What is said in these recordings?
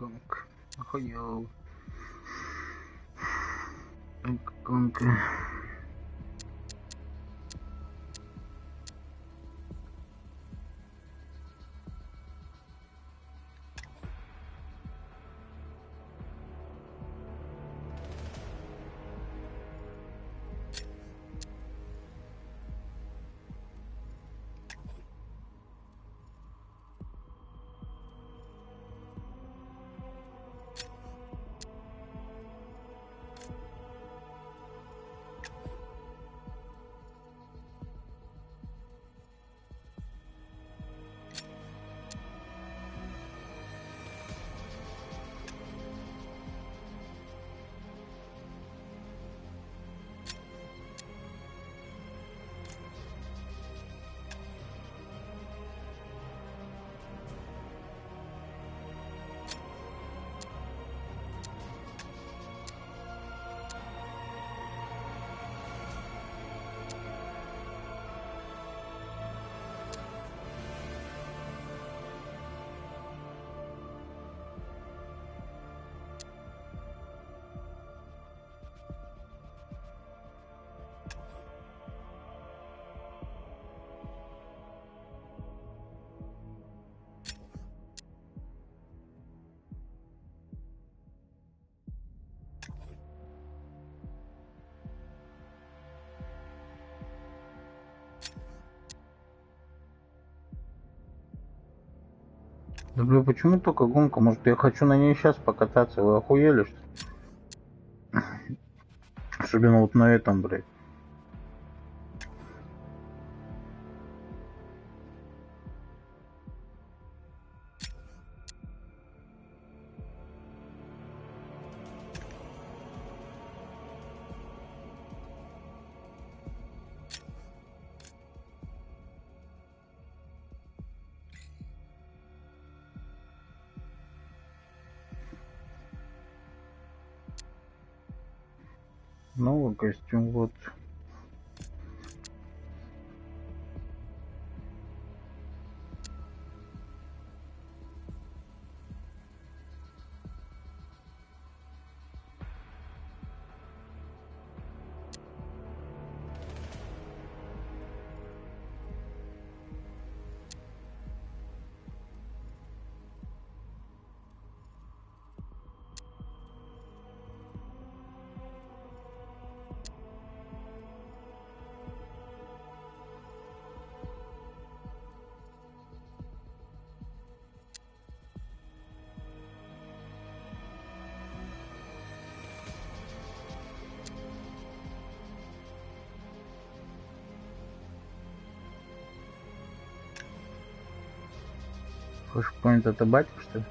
Как охуел. Конка. Да бля, почему только гонка? Может, я хочу на ней сейчас покататься? Вы охуели, что ли? Особенно вот на этом, блядь. Новый костюм, вот. Флешпоинт это батик, что ли?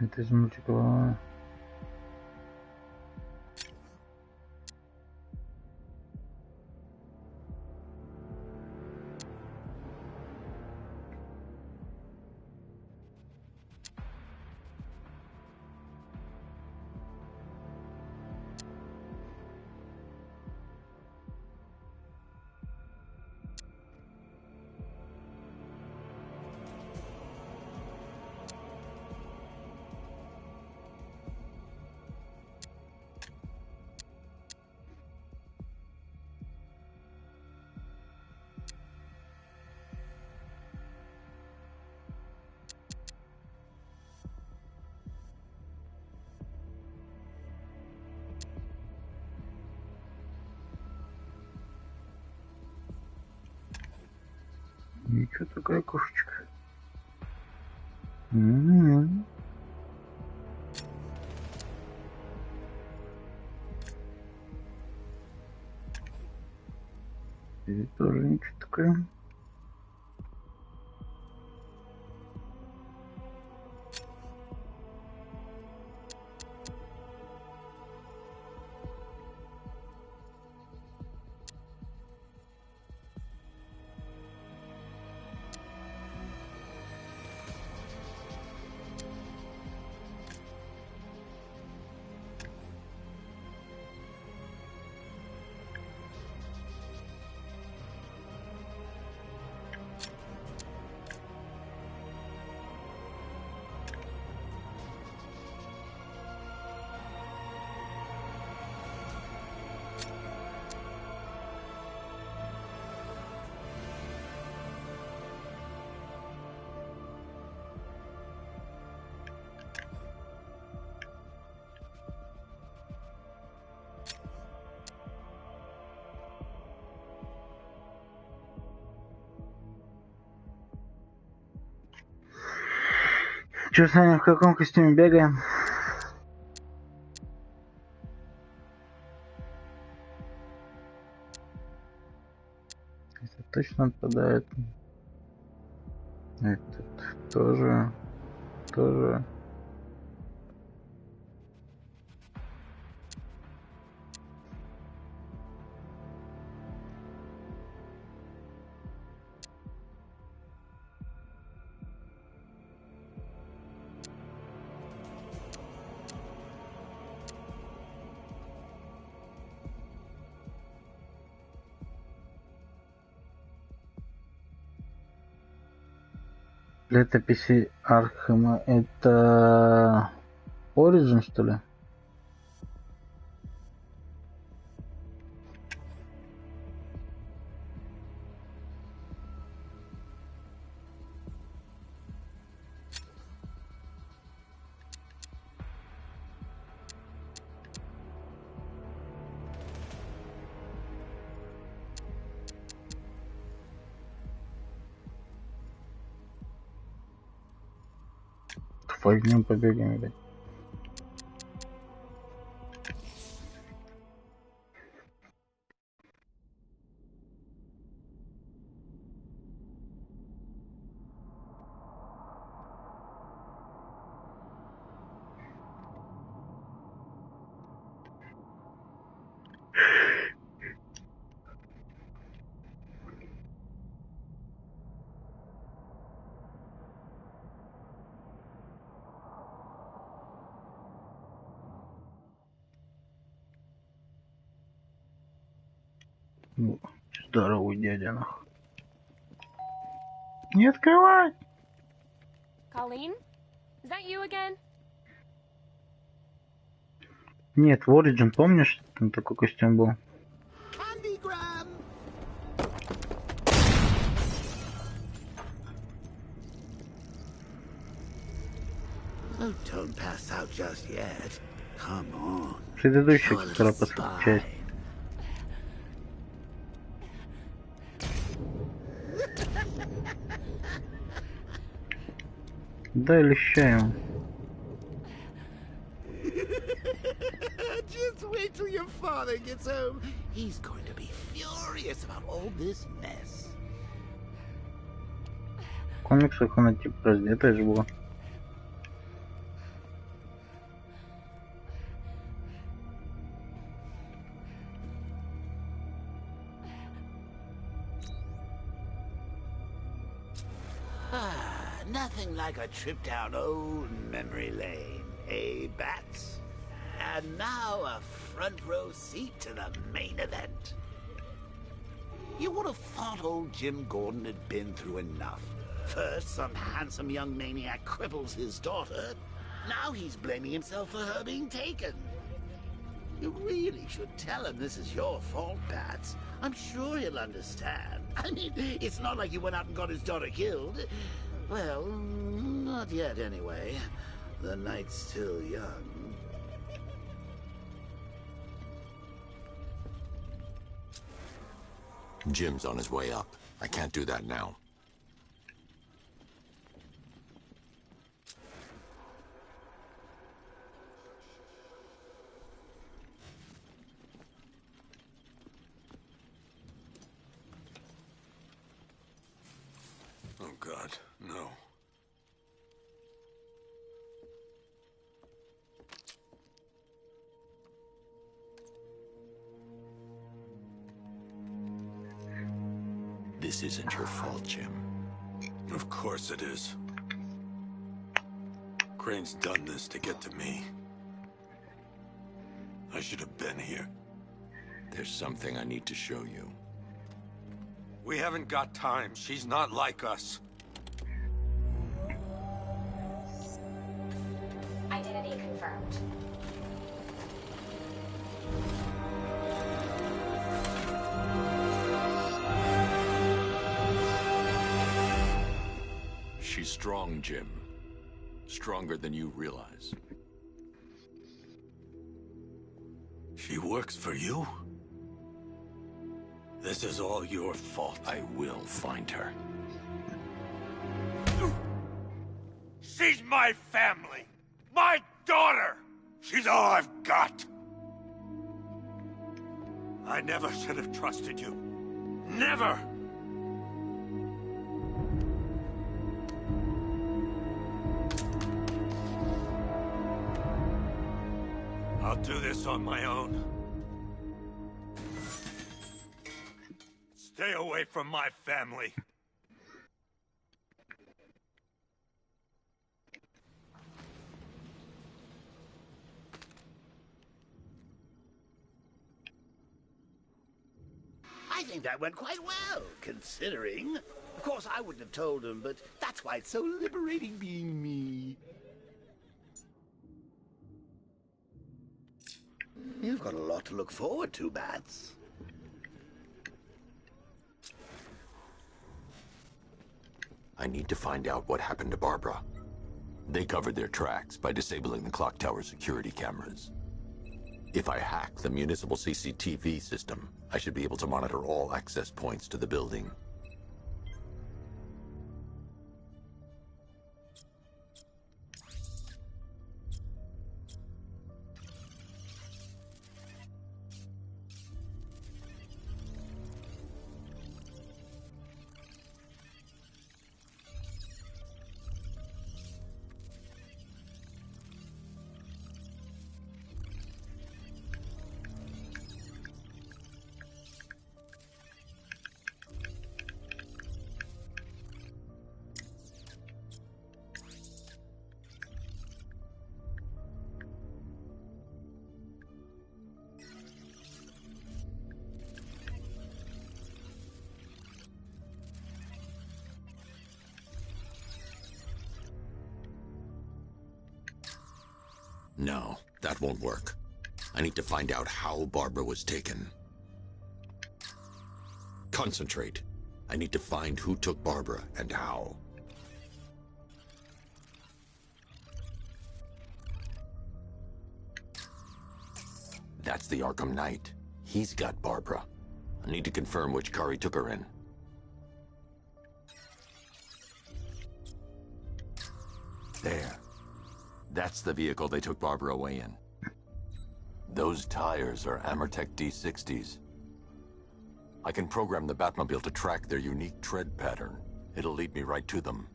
Это из мультика. Ничего, такая кошечка. Здесь тоже ничего такое. Че, Саня, в каком костюме бегаем? Это точно отпадает. Этот тоже. Летописи Архама это Origin, что ли? Возьмем, побегаем, блядь. Ну, здоровый дядя, нахуй. Не открывай! Colleen? Is that you again? Нет, в Origin, помнишь, там такой костюм был? Oh, don't pass out just yet. Come on. Предыдущая часть. Да, лещаем. Just wait till your father gets home. He's going to be furious about all this mess. В комиксах она типа раздетая же была. Nothing like a trip down old memory lane, eh, Bats? And now a front row seat to the main event. You would have thought old Jim Gordon had been through enough. First, some handsome young maniac cripples his daughter. Now he's blaming himself for her being taken. You really should tell him this is your fault, Bats. I'm sure he'll understand. I mean, it's not like you went out and got his daughter killed. Well, not yet anyway. The night's still young. Jim's on his way up. I can't do that now. This isn't your fault, Jim. Of course it is. Crane's done this to get to me. I should have been here. There's something I need to show you. We haven't got time. She's not like us. Identity confirmed. She's strong, Jim. Stronger than you realize. She works for you? This is all your fault. I will find her. She's my family! My daughter! She's all I've got! I never should have trusted you. Never! I'll do this on my own. Stay away from my family. I think that went quite well, considering. Of course, I wouldn't have told him, but that's why it's so liberating being me. You've got a lot to look forward to, Bats. I need to find out what happened to Barbara. They covered their tracks by disabling the clock tower security cameras. If I hack the municipal CCTV system, I should be able to monitor all access points to the building. No, that won't work. I need to find out how Barbara was taken. Concentrate. I need to find who took Barbara and how. That's the Arkham Knight. He's got Barbara. I need to confirm which car he took her in. There. That's the vehicle they took Barbara away in. Those tires are Amertech D60s. I can program the Batmobile to track their unique tread pattern. It'll lead me right to them.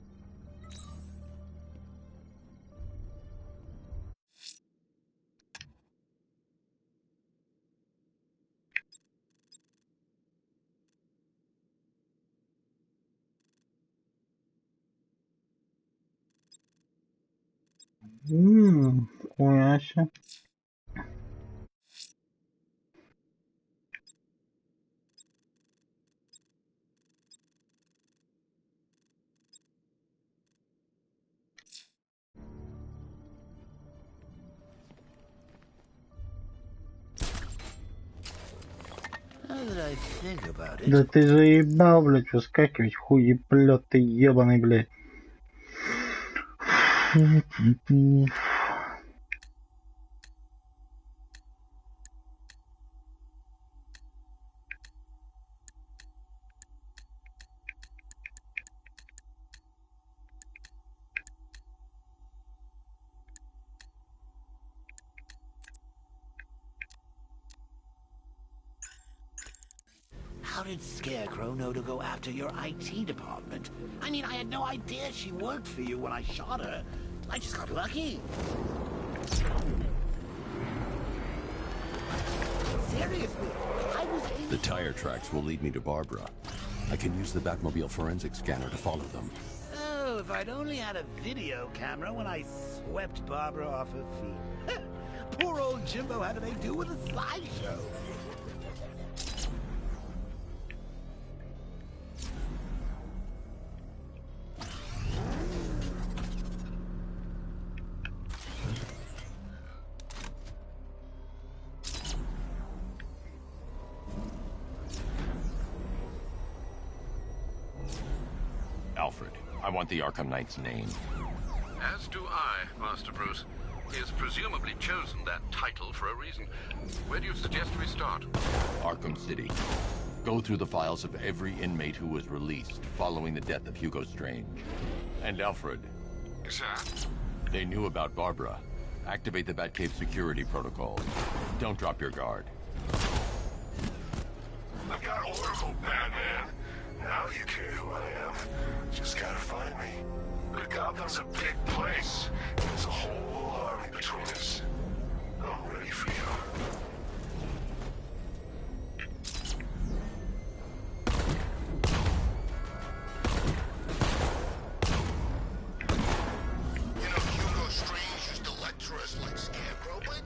Хуяся. Да ты заебал, блядь, выскакивать, хуеплет ты ебаный, блядь. How did Scarecrow know to go after your IT department? I mean, I had no idea she worked for you when I shot her. I just got lucky. Seriously, I was able... The tire tracks will lead me to Barbara. I can use the Batmobile forensic scanner to follow them. Oh, if I'd only had a video camera when I swept Barbara off her feet. Poor old Jimbo had to make do with a slideshow. Alfred, I want the Arkham Knight's name. As do I, Master Bruce. He has presumably chosen that title for a reason. Where do you suggest we start? Arkham City. Go through the files of every inmate who was released following the death of Hugo Strange. And Alfred. Sir? They knew about Barbara. Activate the Batcave security protocol. Don't drop your guard. I've got Oracle, Batman. Now you care who I am. Just gotta find me. But Gotham's a big place. There's a whole army between us. I'm ready for you. You know, Hugo Strange used to lecture us like Scarecrow, but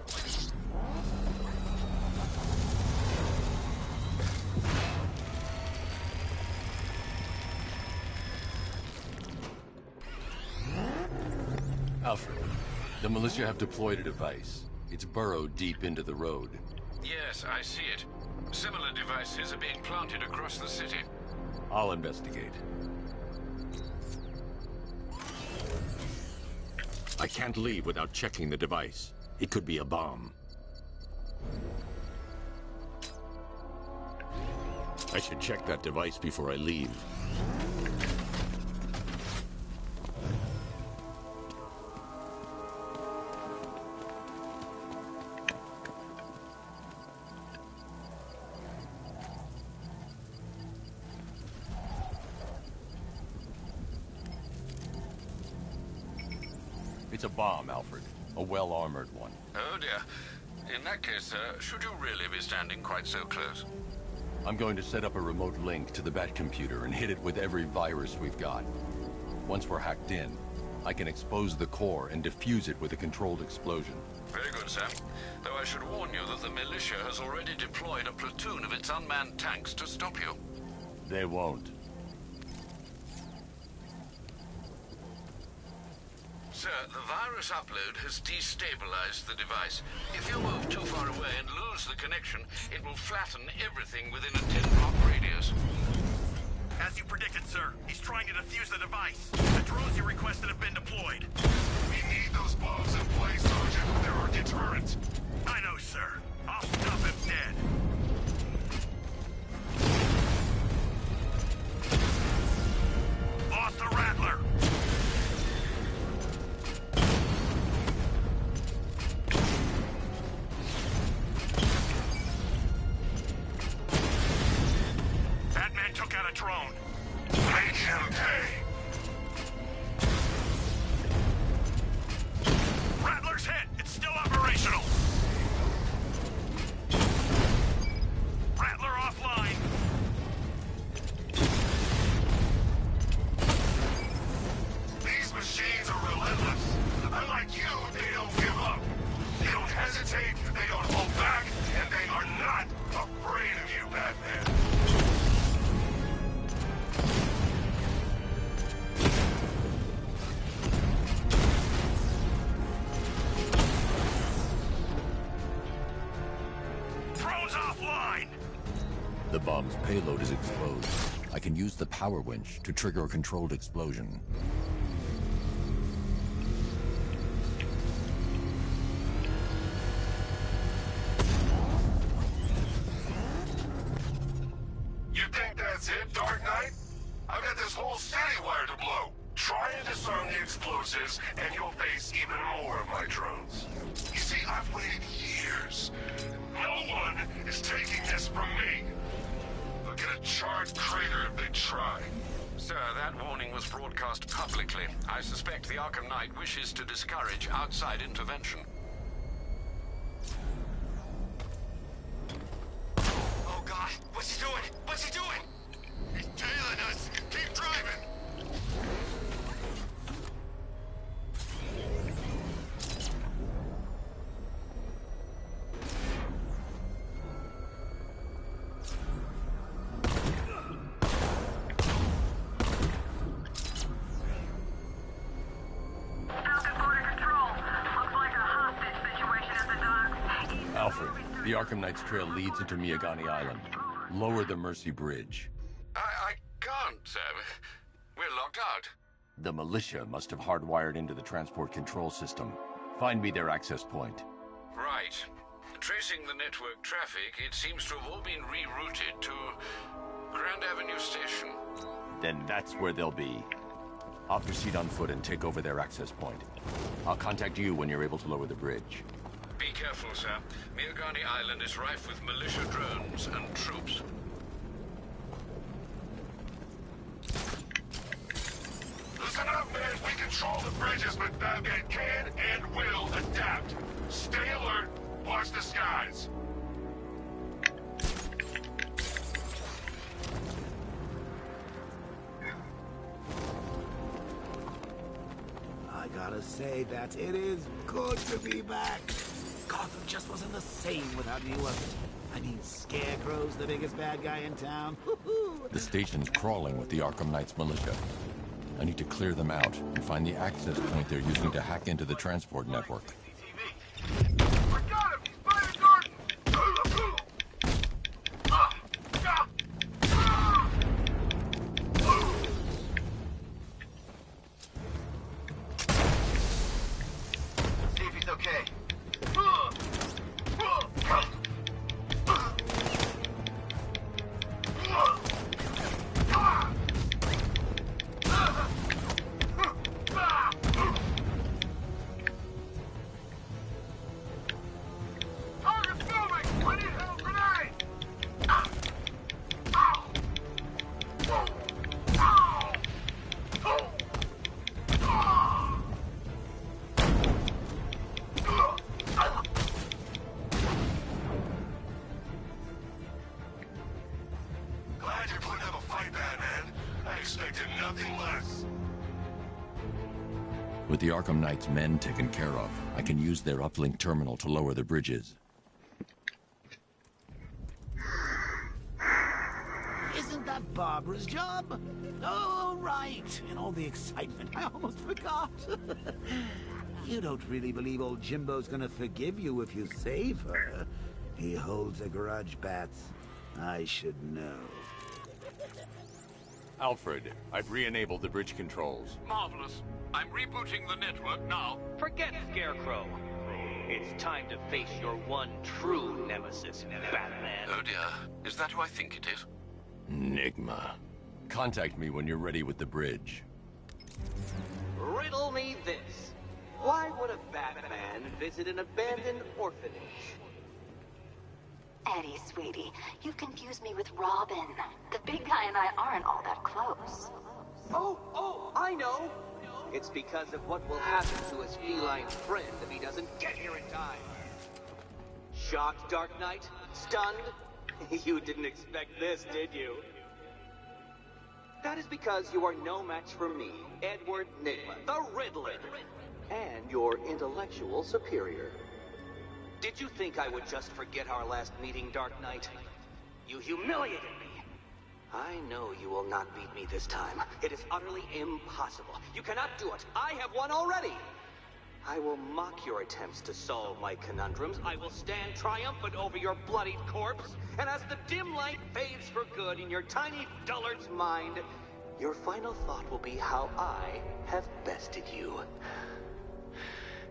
Alfred, the militia have deployed a device. It's burrowed deep into the road. Yes, I see it. Similar devices are being planted across the city. I'll investigate. I can't leave without checking the device. It could be a bomb. I should check that device before I leave. It's a bomb, Alfred. A well-armored one. Oh dear. In that case, should you really be standing quite so close? I'm going to set up a remote link to the Bat computer and hit it with every virus we've got. Once we're hacked in, I can expose the core and defuse it with a controlled explosion. Very good, sir. Though I should warn you that the militia has already deployed a platoon of its unmanned tanks to stop you. They won't. Sir, the virus upload has destabilized the device. If you move too far away and lose the connection, it will flatten everything within a 10-block radius. As you predicted, sir, he's trying to defuse the device. The drones you requested have been deployed. We need those bombs in place, Sergeant. They're our deterrent. I know, sir. I'll stop him dead. Lost the Rattler. Batman took out a drone. Make him pay. Rattler's hit. It's still operational. Rattler offline. These machines are relentless. Unlike you, they don't give up. They don't hesitate, they don't hold back, and they are not afraid of you, Batman. Drone's offline. The bomb's payload is exposed. I can use the power winch to trigger a controlled explosion. You think that's it, Dark Knight? I've got this whole city wired to blow. Try and disarm the explosives, and you'll face even more of my drones. You see, I've waited years. No one is taking this from me. They'll get a charred crater if they try. Sir, that warning was broadcast publicly. I suspect the Arkham Knight wishes to discourage outside intervention. oh god, what's he doing? What's he doing? He's tailing us. Keep driving. Alfred, the Arkham Knight's trail leads into Miyagani Island. Lower the Mercy Bridge. I can't, sir. We're locked out. The militia must have hardwired into the transport control system. Find me their access point. Right. Tracing the network traffic, it seems to have all been rerouted to Grand Avenue Station. Then that's where they'll be. I'll proceed on foot and take over their access point. I'll contact you when you're able to lower the bridge. Be careful, sir. Miyagani Island is rife with militia drones and troops. Listen up, man. We control the bridges, but Batman can and will adapt. Stay alert. Watch the skies. I gotta say that it is good to be back. Gotham just wasn't the same without me, was it? I mean, Scarecrow's the biggest bad guy in town. The station's crawling with the Arkham Knight's militia. I need to clear them out and find the access point they're using to hack into the transport network. I got him! He's by the garden! See if he's okay. Target's moving! I need help grenade! Glad you're putting up a fight, Batman. I expected nothing less. With the Arkham Knight's men taken care of, I can use their uplink terminal to lower the bridges. Isn't that Barbara's job? Oh, right. In all the excitement, I almost forgot. You don't really believe old Jimbo's gonna forgive you if you save her. He holds a grudge, Bats. I should know. Alfred, I've re-enabled the bridge controls. Marvelous. I'm rebooting the network now. Forget Scarecrow. It's time to face your one true nemesis, Batman. Oh dear. Is that who I think it is? Enigma. Contact me when you're ready with the bridge. Riddle me this. Why would a Batman visit an abandoned orphanage? Eddie, sweetie, you confused me with Robin. The big guy and I aren't all that close. Oh, I know. It's because of what will happen to his feline friend if he doesn't get here in time. Shocked, Dark Knight? Stunned? You didn't expect this, did you? That is because you are no match for me, Edward Nigma, the Riddler, and your intellectual superior. Did you think I would just forget our last meeting, Dark Knight? You humiliated me. I know you will not beat me this time. It is utterly impossible. You cannot do it. I have won already. I will mock your attempts to solve my conundrums. I will stand triumphant over your bloodied corpse. And as the dim light fades for good in your tiny dullard's mind, your final thought will be how I have bested you.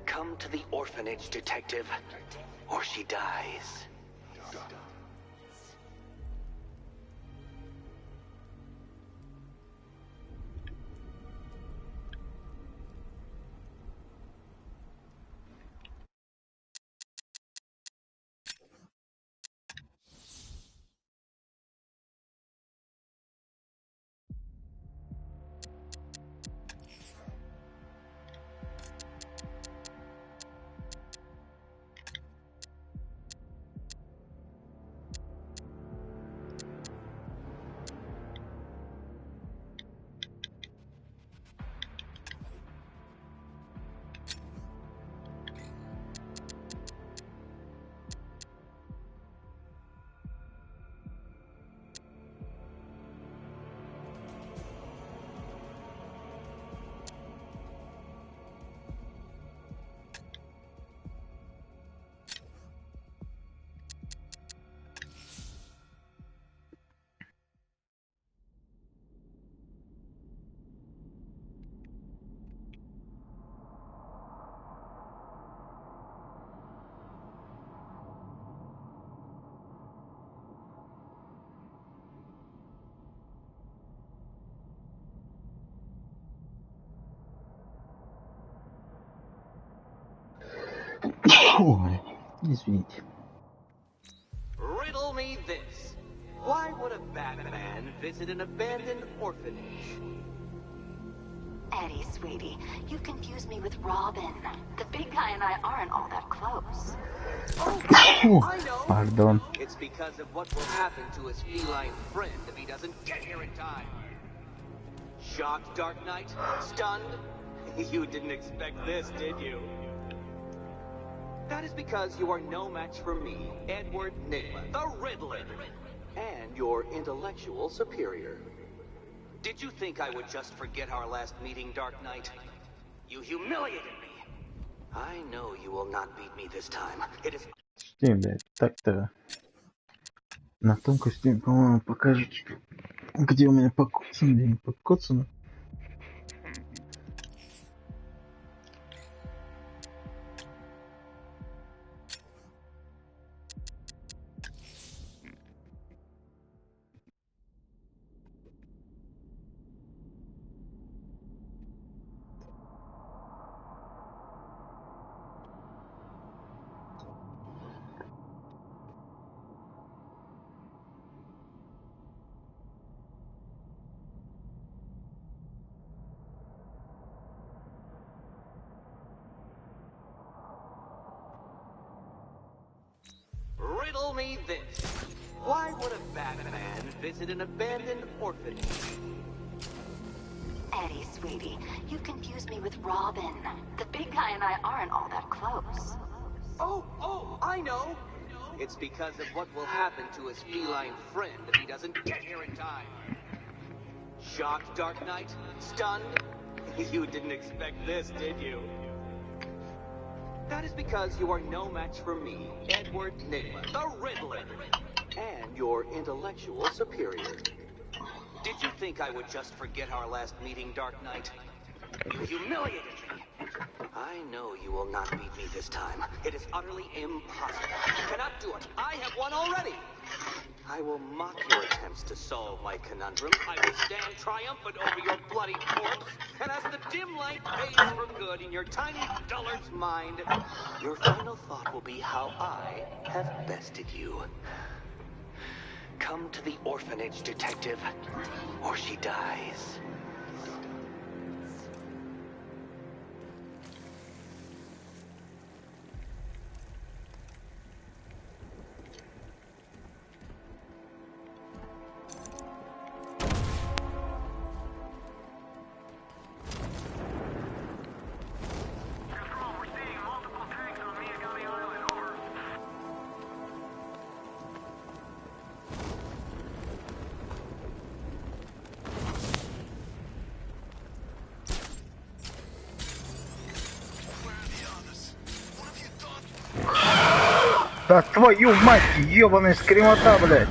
Come to the orphanage, detective, or she dies. Ой, извините. Riddle me this. Why would a Batman visit an abandoned orphanage? Eddie, sweetie, you confused me with Robin. The big guy and I aren't all that close. I know. Pardon. It's because of what will happen to his feline friend if he doesn't get here in time. Shocked, Dark Knight? Stunned? You didn't expect this, did you? That is because you are no match for me, Edward Nigma, the Riddler, and your intellectual superior. Did you think I would just forget our last meeting, Dark Knight? You humiliated me. I know you will not beat me this time. It is... Steam, блядь, так-то... На том костюме, по-моему, покажет, где у меня покоцано, где не покоцано. Riddle me this. Why would a Batman visit an abandoned orphanage? Eddie, sweetie, you confused me with Robin. The big guy and I aren't all that close. Oh, I know. It's because of what will happen to his feline friend if he doesn't get here in time. Shocked, Dark Knight? Stunned? You didn't expect this, did you? That is because you are no match for me, Edward Nigma, the Riddler, and your intellectual superior. Did you think I would just forget our last meeting, Dark Knight? You humiliated me. I know you will not beat me this time. It is utterly impossible. You cannot do it. I have won already. I will mock your attempts to solve my conundrum. I will stand triumphant over your bloody corpse. And as the dim light fades for good in your tiny dullard's mind, your final thought will be how I have bested you. Come to the orphanage, detective, or she dies. Да твою мать, ёбаная скремота, блядь!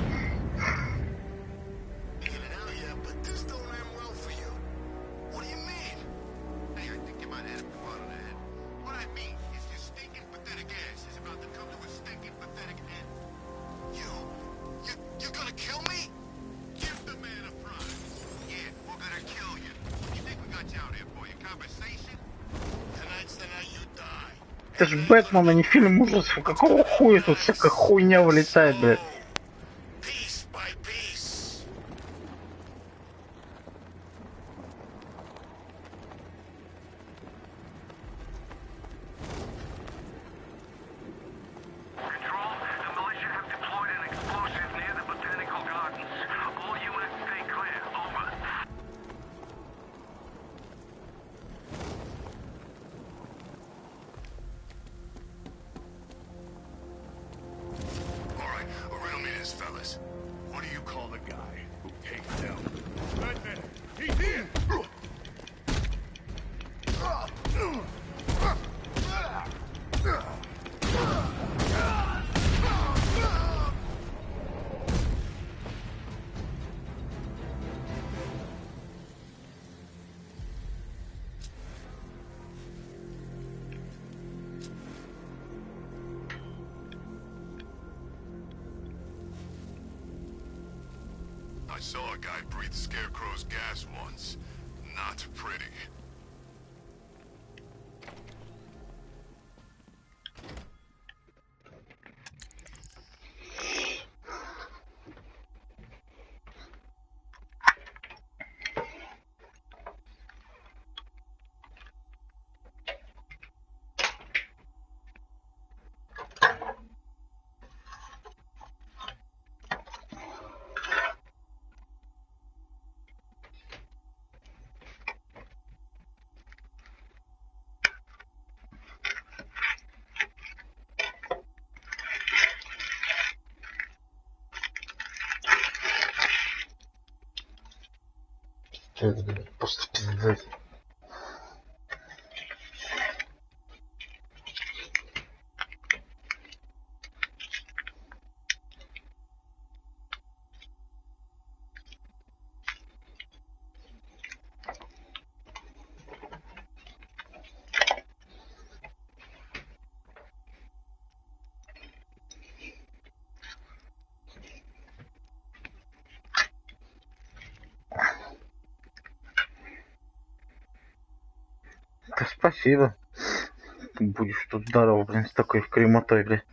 Это ж Бэтмен, а не фильм ужасов. Какого хуя тут всякая хуйня вылетает, блядь? I saw a guy breathe Scarecrow's gas once. Not pretty. Пиздец, блядь, просто пиздец. Да спасибо. Будешь тут здоров, блин, с такой кремотой, блядь.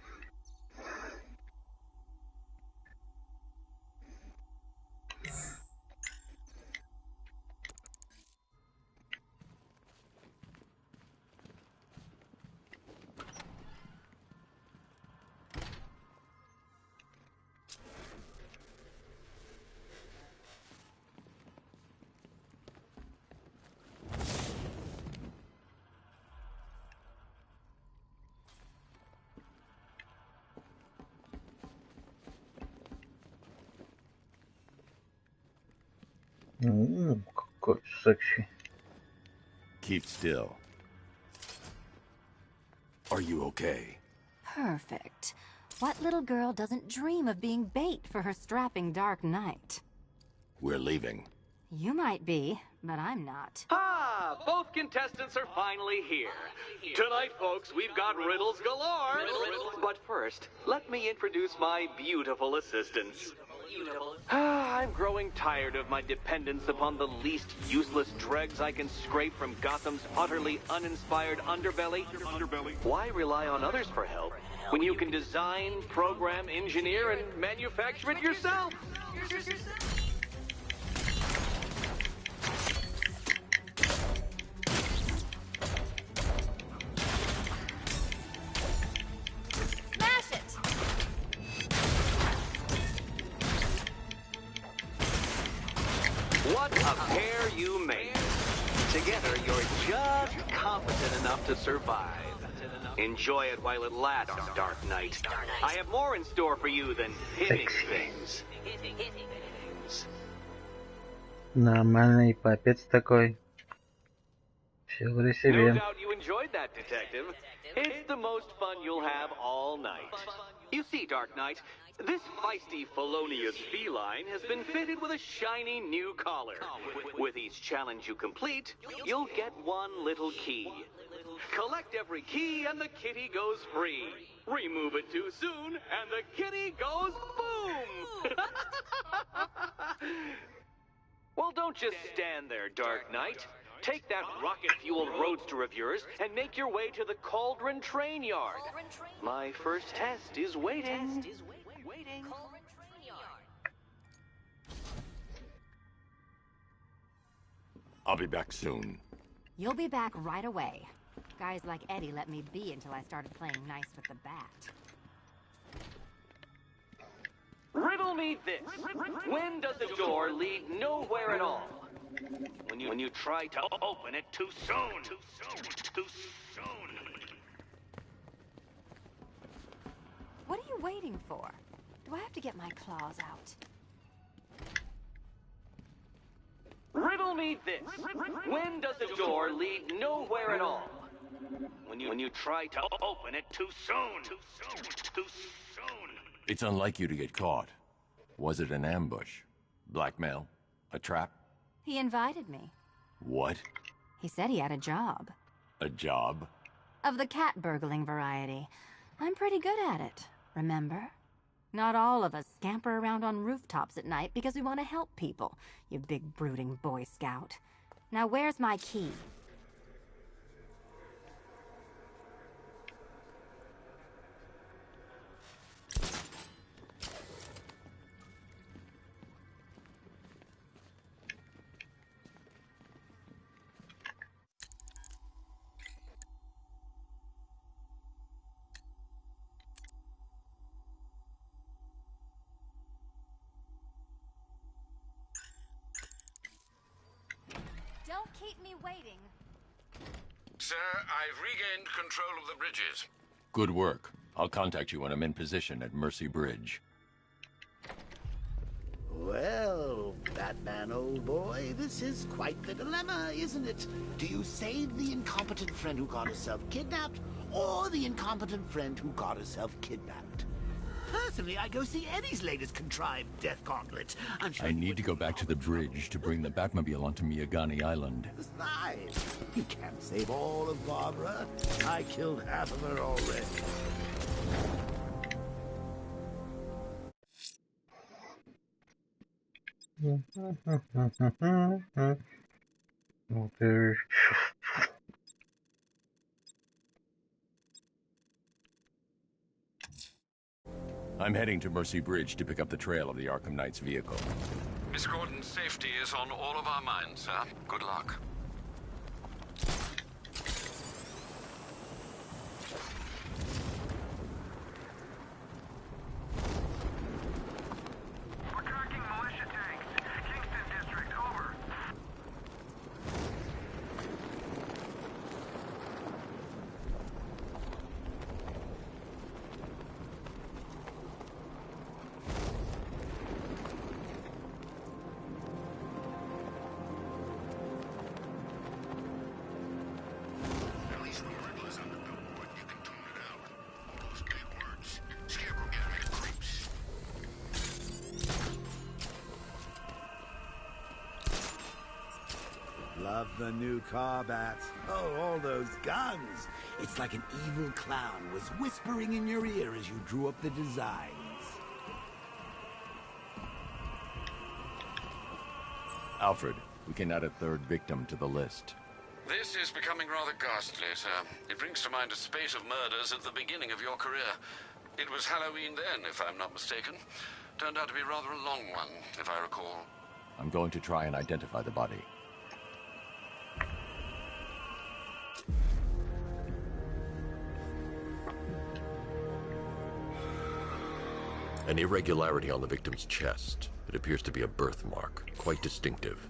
Какой секси. Keep still. Are you okay? Perfect. What little girl doesn't dream of being bait for her strapping Dark Knight? We're leaving. You might be, but I'm not. Ah, both contestants are finally here. Tonight, folks, we've got riddles galore. But first, let me introduce my beautiful assistants. I'm growing tired of my dependence upon the least useless dregs I can scrape from Gotham's utterly uninspired underbelly. Why rely on others for help when you can design, program, engineer, and manufacture it yourself? Smash it! What a pair you made. Together, you're just competent enough to survive. Enjoy it while it lasts, Dark Knight. I have more in store for you than hitting things. Нормальный папец такой. Все при No себе. doubt you enjoyed that, Detective. It's the most fun you'll have all night. You see, Dark Knight, this feisty felonious feline has been fitted with a shiny new collar. With each challenge you complete, you'll get one little key. Collect every key and the kitty goes free. Remove it too soon and the kitty goes boom! Well, don't just stand there, Dark Knight. Take that rocket-fueled roadster of yours and make your way to the Cauldron Train Yard. My first test is waiting. I'll be back soon. You'll be back right away. Guys like Eddie let me be until I started playing nice with the bat. Riddle me this. When does a door lead nowhere at all? When you try to open it too soon. Too soon. What are you waiting for? Do I have to get my claws out? Riddle me this. When does a door lead nowhere at all? When you try to open it too soon. Too soon. It's unlike you to get caught. Was it an ambush? Blackmail? A trap? He invited me. What? He said he had a job. A job? Of the cat burgling variety. I'm pretty good at it, remember? Not all of us scamper around on rooftops at night because we want to help people, you big brooding Boy Scout. Now where's my key? Don't keep me waiting. Sir, I've regained control of the bridges. Good work. I'll contact you when I'm in position at Mercy Bridge. Well, Batman, old boy, this is quite the dilemma, isn't it? Do you save the incompetent friend who got herself kidnapped, or the incompetent friend who got herself kidnapped? Personally, I go see Eddie's latest contrived death gauntlet. I'm sure I need to go back to the bridge to bring the Batmobile onto Miyagani Island. Besides, you can't save all of Barbara. I killed half of her already. I'm heading to Mercy Bridge to pick up the trail of the Arkham Knight's vehicle. Miss Gordon's safety is on all of our minds, sir. Good luck. We're tracking militia tanks. Kingston District, over. At least remember is on the billboard. You can tune it out. All those big words. Scarecrow giving me the creeps. Love the new car, Bat. Oh, all those guns. It's like an evil clown was whispering in your ear as you drew up the designs. Alfred, we can add a third victim to the list. This is becoming rather ghastly, sir. It brings to mind a spate of murders at the beginning of your career. It was Halloween then, if I'm not mistaken. Turned out to be rather a long one, if I recall. I'm going to try and identify the body. An irregularity on the victim's chest. It appears to be a birthmark, quite distinctive.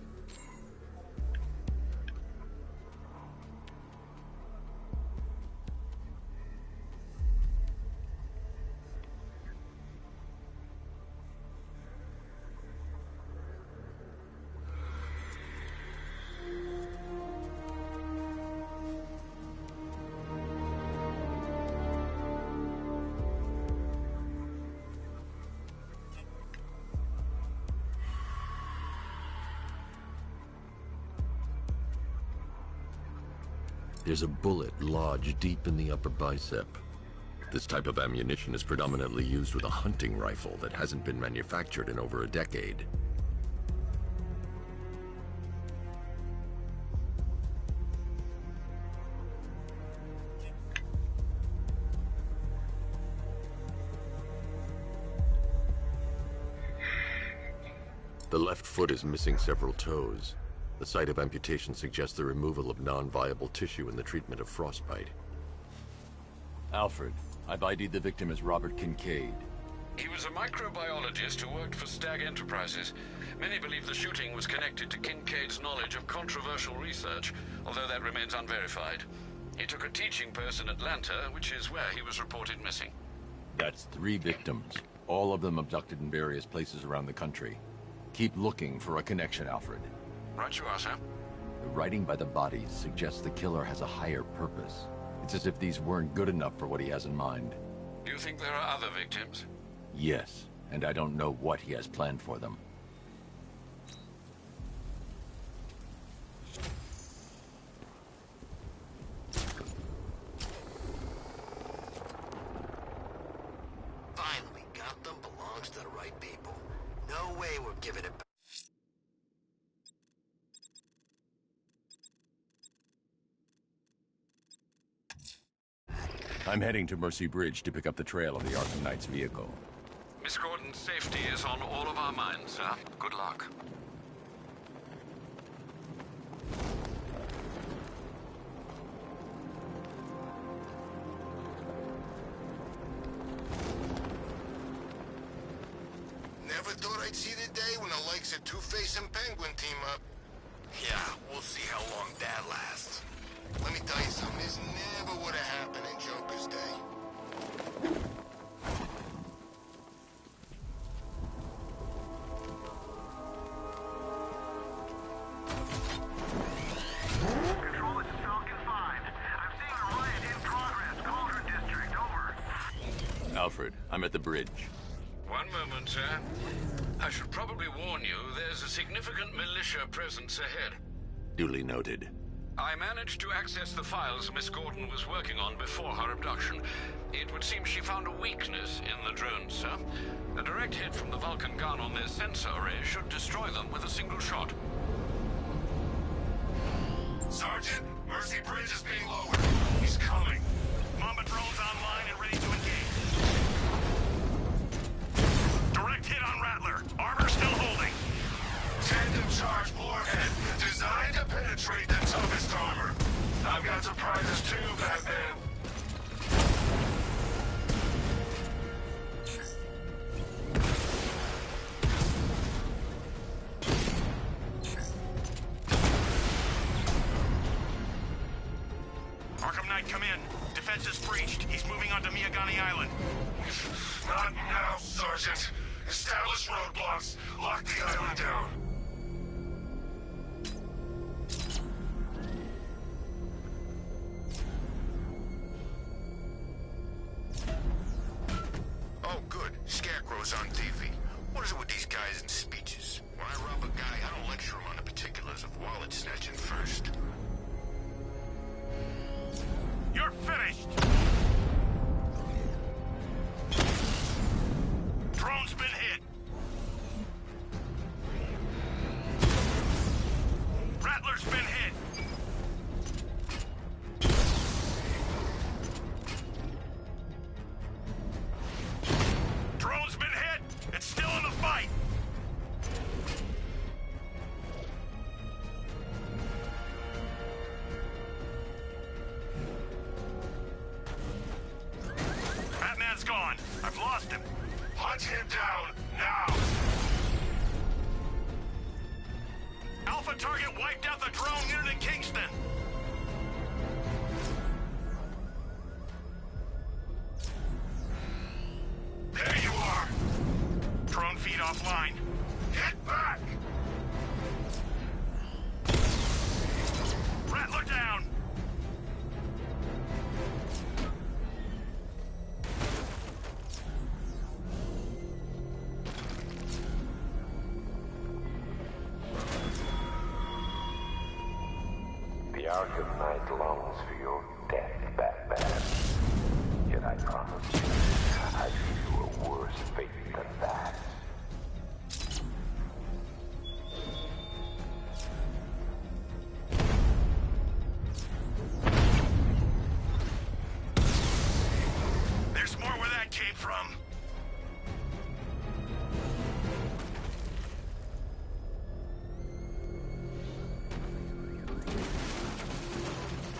There's a bullet lodged deep in the upper bicep. This type of ammunition is predominantly used with a hunting rifle that hasn't been manufactured in over a decade. The left foot is missing several toes. The site of amputation suggests the removal of non-viable tissue in the treatment of frostbite. Alfred, I've ID'd the victim as Robert Kincaid. He was a microbiologist who worked for Stag Enterprises. Many believe the shooting was connected to Kincaid's knowledge of controversial research, although that remains unverified. He took a teaching post in Atlanta, which is where he was reported missing. That's 3 victims, all of them abducted in various places around the country. Keep looking for a connection, Alfred. Right you are, sir. The writing by the bodies suggests the killer has a higher purpose. It's as if these weren't good enough for what he has in mind. Do you think there are other victims? Yes, and I don't know what he has planned for them. Finally got them. Belongs to the right people. No way we're giving it back. I'm heading to Mercy Bridge to pick up the trail of the Arkham Knight's vehicle. Miss Gordon's safety is on all of our minds, sir. Good luck. Never thought I'd see the day when the likes of Two-Face and Penguin team up. Yeah, we'll see how long that lasts. Let me tell you something, this never would have happened in Joker's day. Alfred, I'm at the bridge. One moment, sir. I should probably warn you, there's a significant militia presence ahead. Duly noted. I managed to access the files Miss Gordon was working on before her abduction. It would seem she found a weakness in the drones, sir. A direct hit from the Vulcan gun on their sensor array should destroy them with a single shot. Sergeant, Mercy Bridge is being lowered. He's coming. Mamba drones online and ready to engage. Direct hit on Rattler. Armor still holding. Tandem charge warhead, designed to penetrate the toughest armor. I've got surprises too, Batman. Arkham Knight, come in. Defense is breached. He's moving onto Miyagani Island. Not now, Sergeant. Establish roadblocks. Lock the island down. Oh, good. Scarecrow's on TV. What is it with these guys and speeches? When I rob a guy, I don't lecture him on the particulars of wallet snatching first. You're finished! Drone's been hit. Rattler's been hit. Drone's been hit. It's still in the fight. Batman's gone. I've lost him. Hunt him down, now! Alpha target wiped out the drone unit in Kingston. There you are! Drone feed offline. Get back! Rattler down. The Arkham Knight longs for your death, Batman. Yet I promise you, I give you a worse fate than that. There's more where that came from.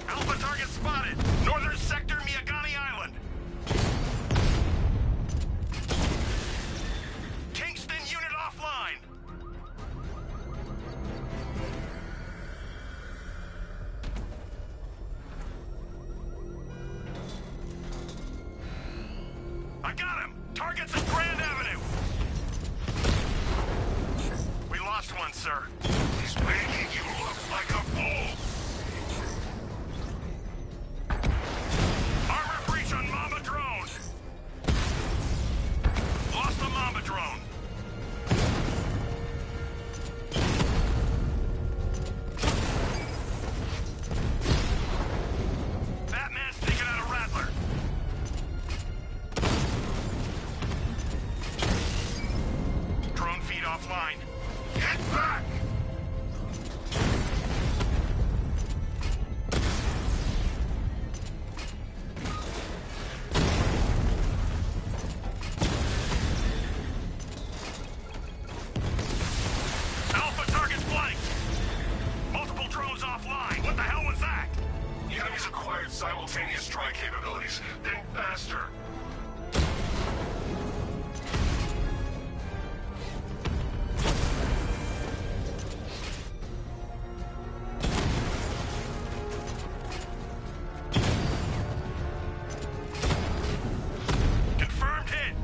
Alpha target spotted. Northern sector, Miyagani Island. Kingston unit offline. I got him. Target's at Grand Avenue. We lost one, sir. He's making you look like a fool! Armor breach on Mamba drone. Lost the Mamba drone. Batman's taken out a Rattler. Drone feed offline. Get back! Alpha target flanked. Multiple drones offline. What the hell was that? The enemy's acquired simultaneous strike capabilities. Think faster. Confirmed hit.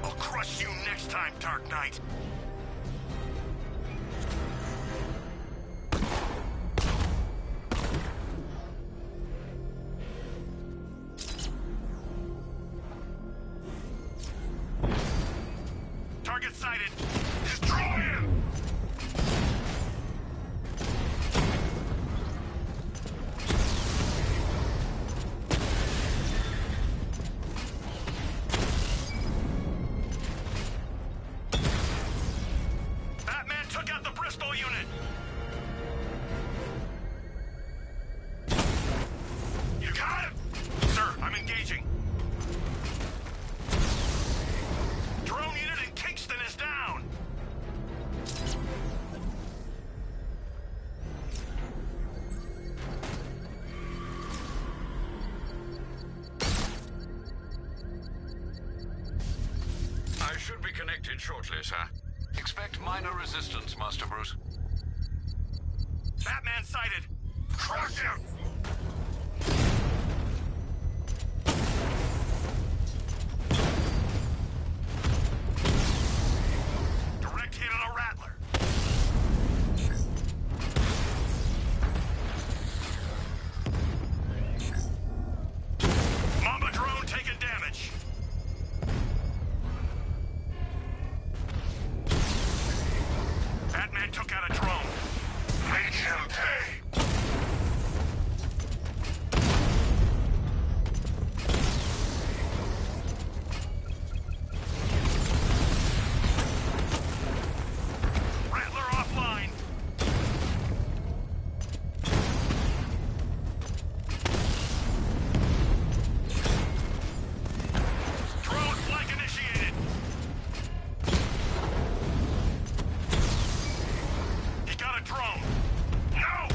I'll crush you next time, Dark Knight. shortly, sir. Expect minor resistance, Master Bruce. Batman sighted! Crush him! Direct hit on a Rattler. Mamba drone taking damage. Batman took out a drone. Make him pay! Rattler offline. Drone flank initiated. He got a drone. No!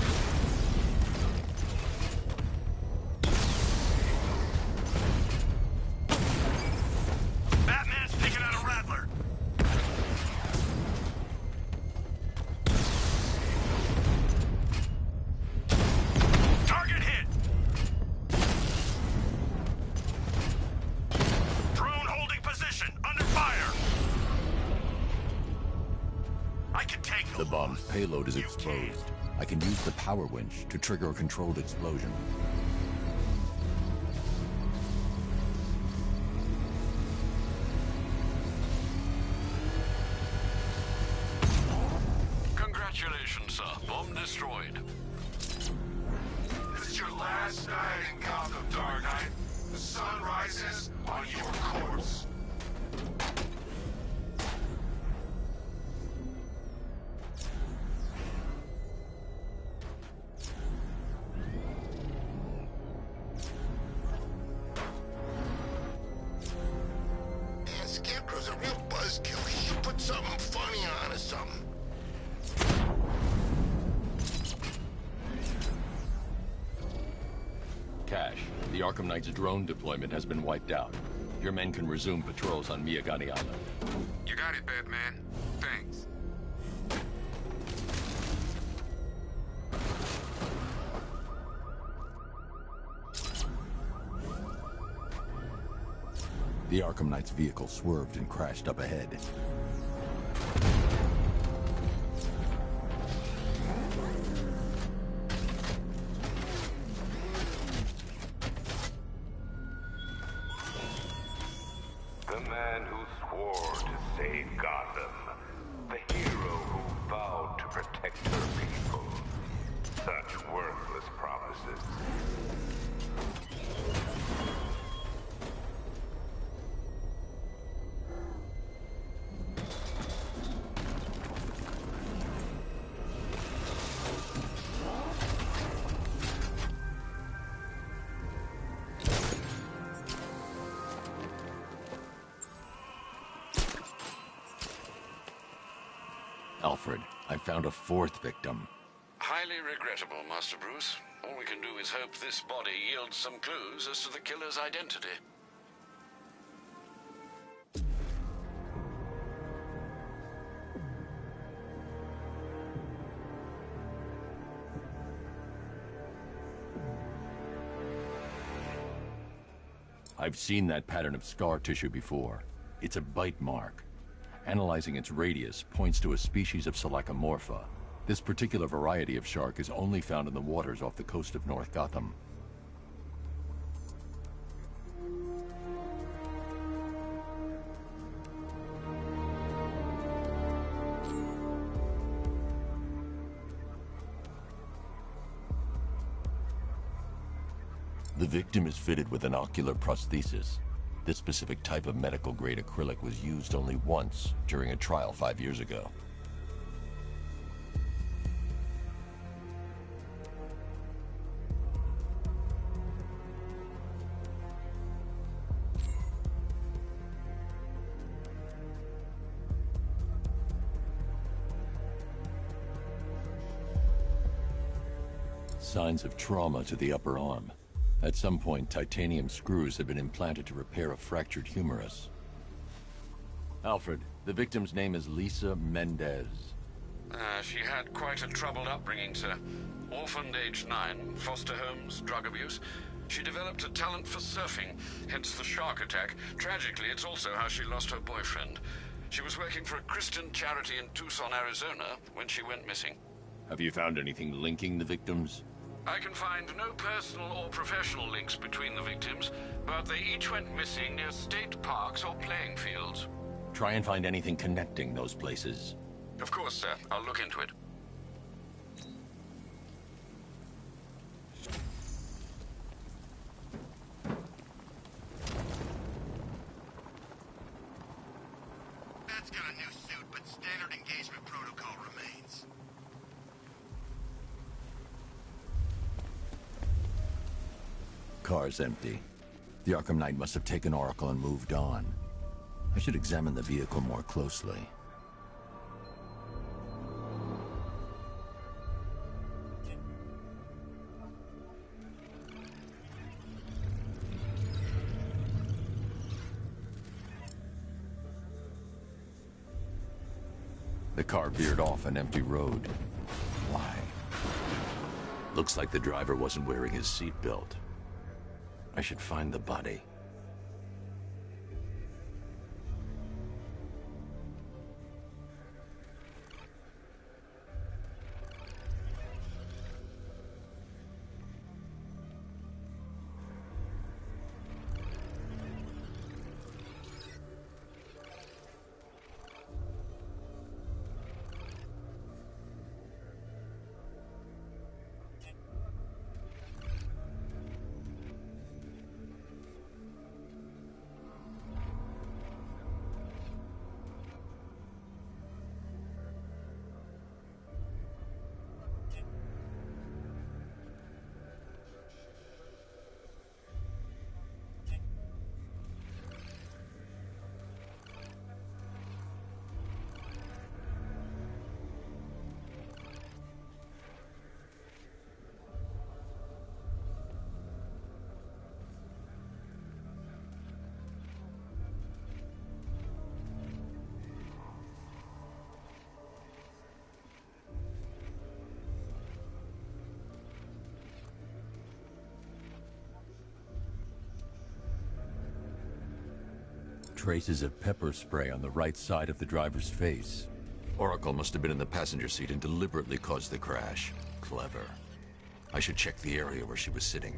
Batman's taking out a Rattler. Target hit. Drone holding position. Under fire. I can take The bomb's payload is exposed. I can use the power winch to trigger a controlled explosion. Congratulations, sir. Bomb destroyed. This is your last night in Gotham, Dark Knight. The sun rises on your corpse. Man, Scarecrow's a real buzzkill. He should put something funny on or something. Cash, the Arkham Knight's drone deployment has been wiped out. Your men can resume patrols on Miyagani Island. You got it, Batman. Thanks. The Arkham Knight's vehicle swerved and crashed up ahead. The man who swore to save Gotham. The hero who vowed to protect her people. Such worthless promises. Alfred, I found a fourth victim. Highly regrettable, Master Bruce. All we can do is hope this body yields some clues as to the killer's identity. I've seen that pattern of scar tissue before. It's a bite mark. Analyzing its radius points to a species of Selachomorpha. This particular variety of shark is only found in the waters off the coast of North Gotham. The victim is fitted with an ocular prosthesis. This specific type of medical-grade acrylic was used only once during a trial 5 years ago. Signs of trauma to the upper arm. At some point, titanium screws had been implanted to repair a fractured humerus. Alfred, the victim's name is Lisa Mendez. She had quite a troubled upbringing, sir. Orphaned age 9, foster homes, drug abuse. She developed a talent for surfing, hence the shark attack. Tragically, it's also how she lost her boyfriend. She was working for a Christian charity in Tucson, Arizona, when she went missing. Have you found anything linking the victims? I can find no personal or professional links between the victims, but they each went missing near state parks or playing fields. Try and find anything connecting those places. Of course, sir. I'll look into it. That's got a new suit, but standard engagement protocol remains. Car's empty. The Arkham Knight must have taken Oracle and moved on. I should examine the vehicle more closely. The car veered off an empty road. Why? Looks like the driver wasn't wearing his seatbelt. I should find the body. Traces of pepper spray on the right side of the driver's face. Oracle must have been in the passenger seat and deliberately caused the crash. Clever. I should check the area where she was sitting.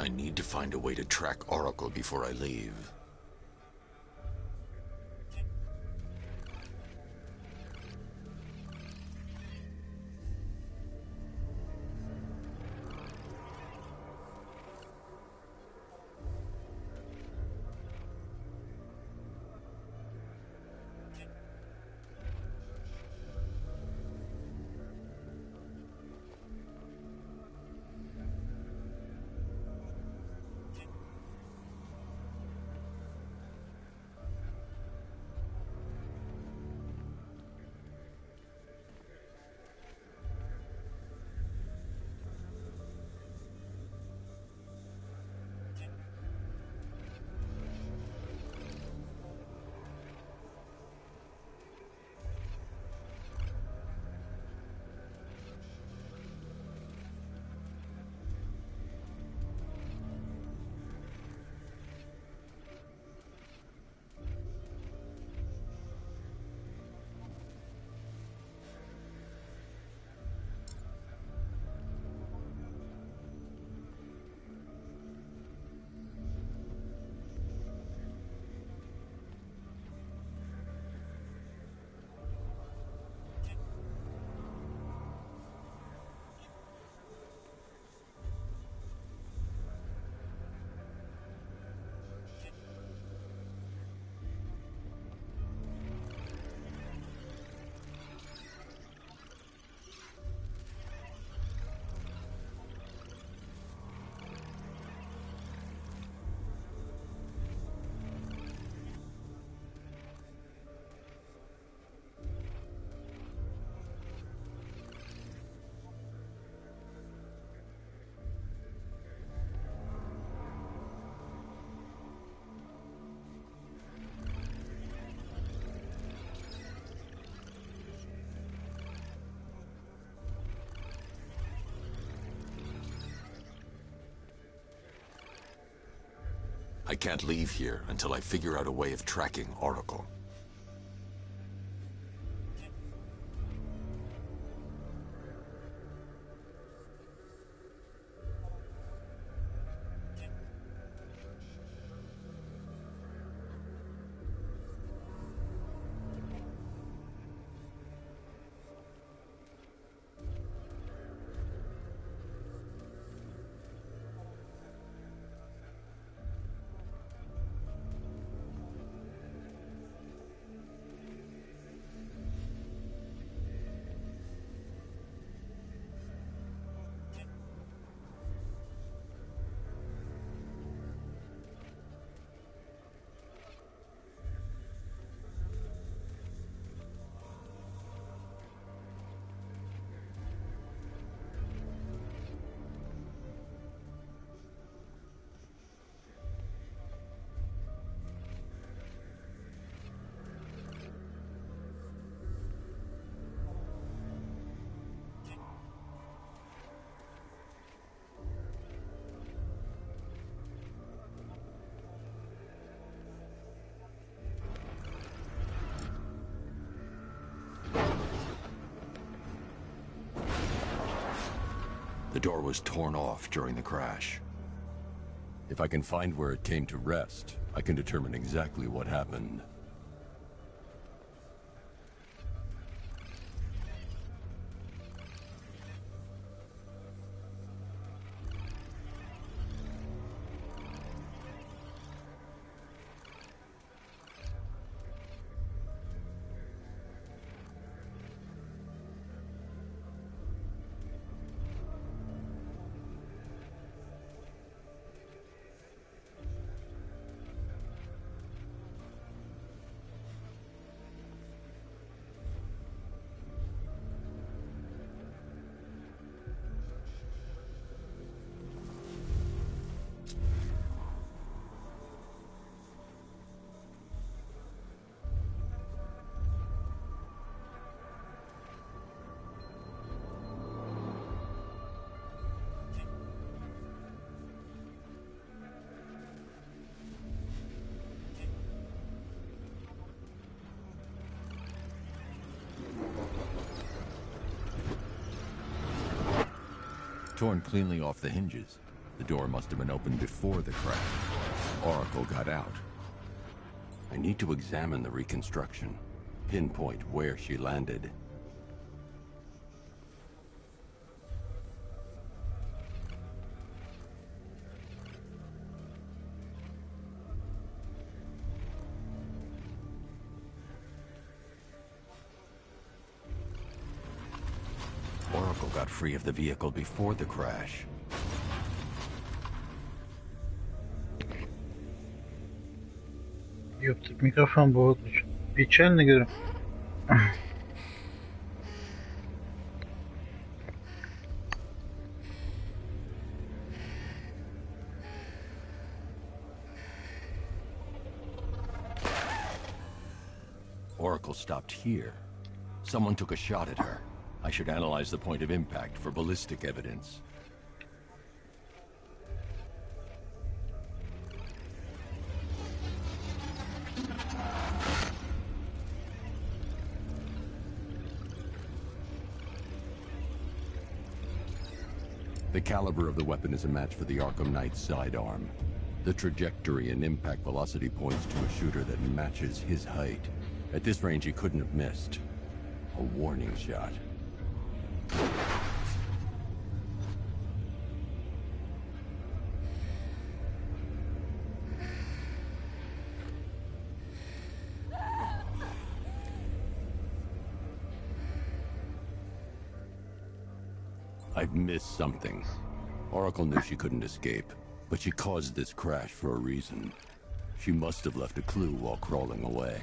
I need to find a way to track Oracle before I leave. I can't leave here until I figure out a way of tracking Oracle. The door was torn off during the crash. If I can find where it came to rest, I can determine exactly what happened. Torn cleanly off the hinges. The door must have been opened before the crash. Oracle got out. I need to examine the reconstruction, pinpoint where she landed. Oracle got free of the vehicle before the crash. Ёпта, микрофон был выключен. Печально, говорю. Oracle stopped here. Someone took a shot at her. I should analyze the point of impact for ballistic evidence. The caliber of the weapon is a match for the Arkham Knight's sidearm. The trajectory and impact velocity points to a shooter that matches his height. At this range, he couldn't have missed. A warning shot. I've missed something. Oracle knew she couldn't escape, but she caused this crash for a reason. She must have left a clue while crawling away.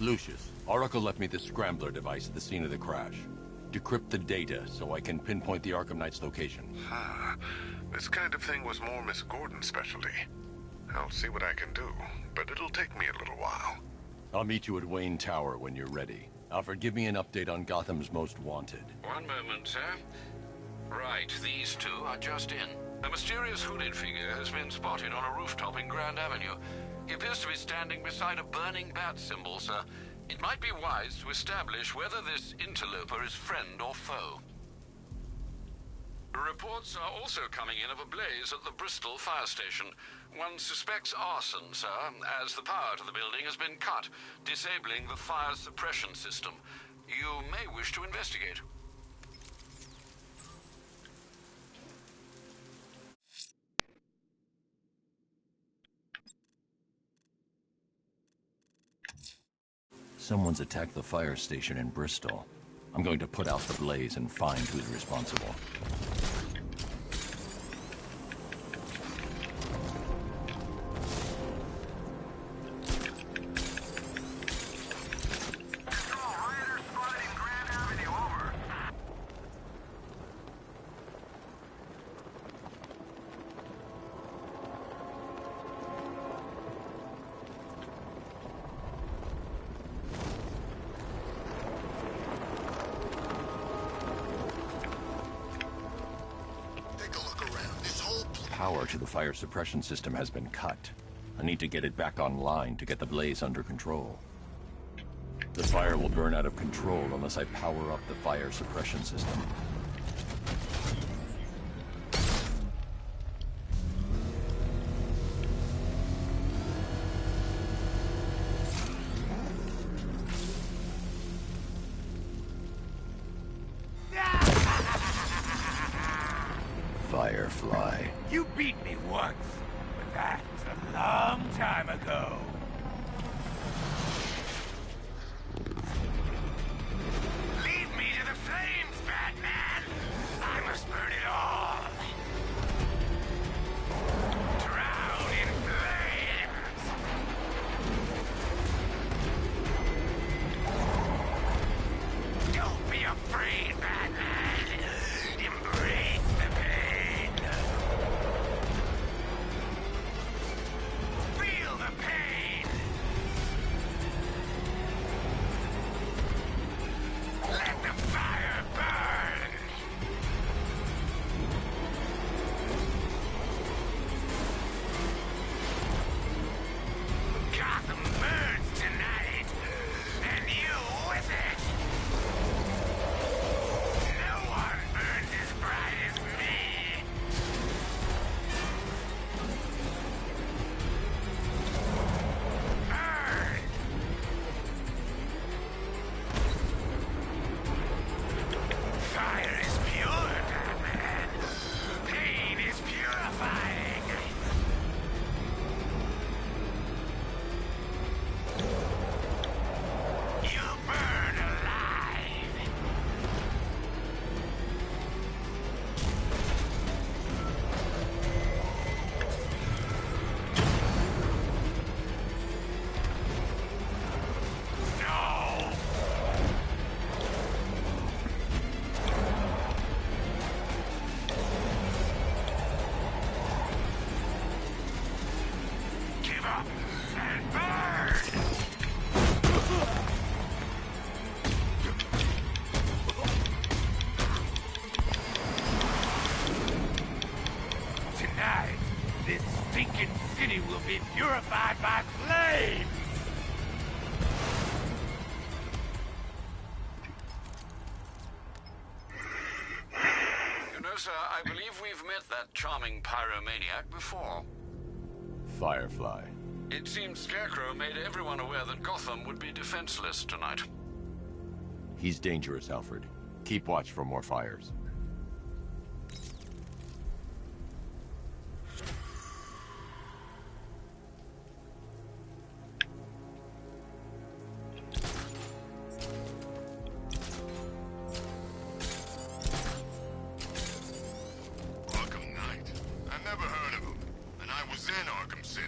Lucius, Oracle left me the scrambler device at the scene of the crash. Decrypt the data so I can pinpoint the Arkham Knight's location. This kind of thing was more Miss Gordon's specialty. I'll see what I can do, but it'll take me a little while. I'll meet you at Wayne Tower when you're ready. Alfred, give me an update on Gotham's Most Wanted. One moment, sir. Right, these two are just in. A mysterious hooded figure has been spotted on a rooftop in Grand Avenue. He appears to be standing beside a burning bat symbol, sir. It might be wise to establish whether this interloper is friend or foe. Reports are also coming in of a blaze at the Bristol fire station. One suspects arson, sir, as the power to the building has been cut, disabling the fire suppression system. You may wish to investigate. Someone's attacked the fire station in Bristol. I'm going to put out the blaze and find who's responsible. Power to the fire suppression system has been cut. I need to get it back online to get the blaze under control. The fire will burn out of control unless I power up the fire suppression system. Firefly. You beat me once, but that's a long time ago. Lead me to the flames, Batman! I must burn it all. Drown in flames! Don't be afraid, Batman! Embrace the pain! Feel the pain! Let the fire burn! Gotham burns tonight, and you with it! No one burns as bright as me! Burn! Fire is pure, Batman. Pain is purifying. You burn alive. No! Give up and burn! Tonight, this stinking city will be purified by flames! You know, sir, I believe we've met that charming pyromaniac before. Firefly. It seems Scarecrow made everyone aware that Gotham would be defenseless tonight. He's dangerous, Alfred. Keep watch for more fires. Arkham Knight? I never heard of him, and I was in Arkham City.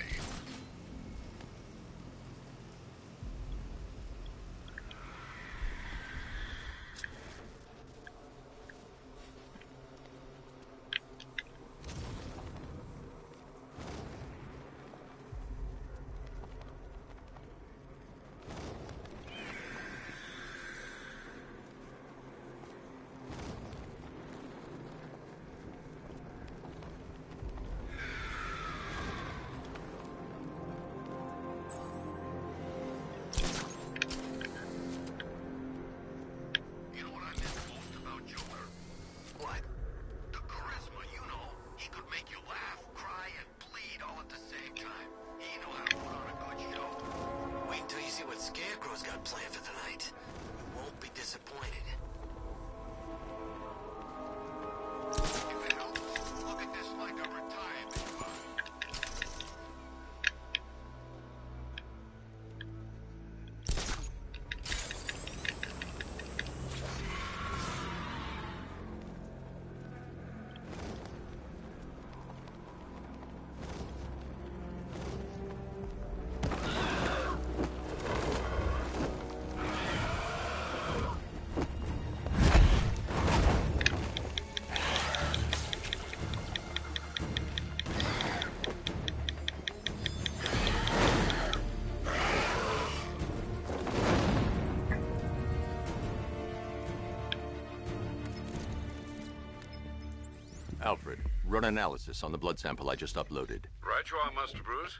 Alfred, run analysis on the blood sample I just uploaded. Right you are, Master Bruce.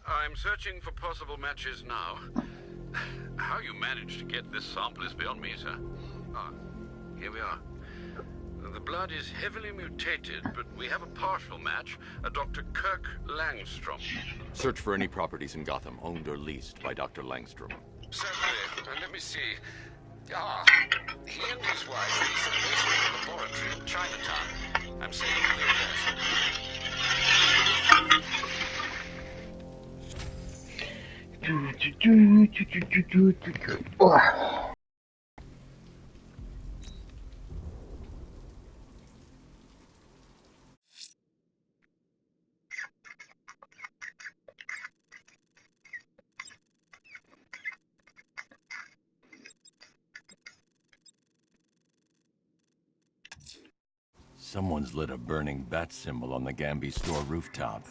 I'm searching for possible matches now. How you managed to get this sample is beyond me, sir. Ah, here we are. The blood is heavily mutated, but we have a partial match, a Dr. Kirk Langstrom. Search for any properties in Gotham owned or leased by Dr. Langstrom. Certainly. Let me see. Ah, he and his wife lease a basement laboratory in Chinatown. I'm sending you the address. Someone's lit a burning bat symbol on the Gambi store rooftop.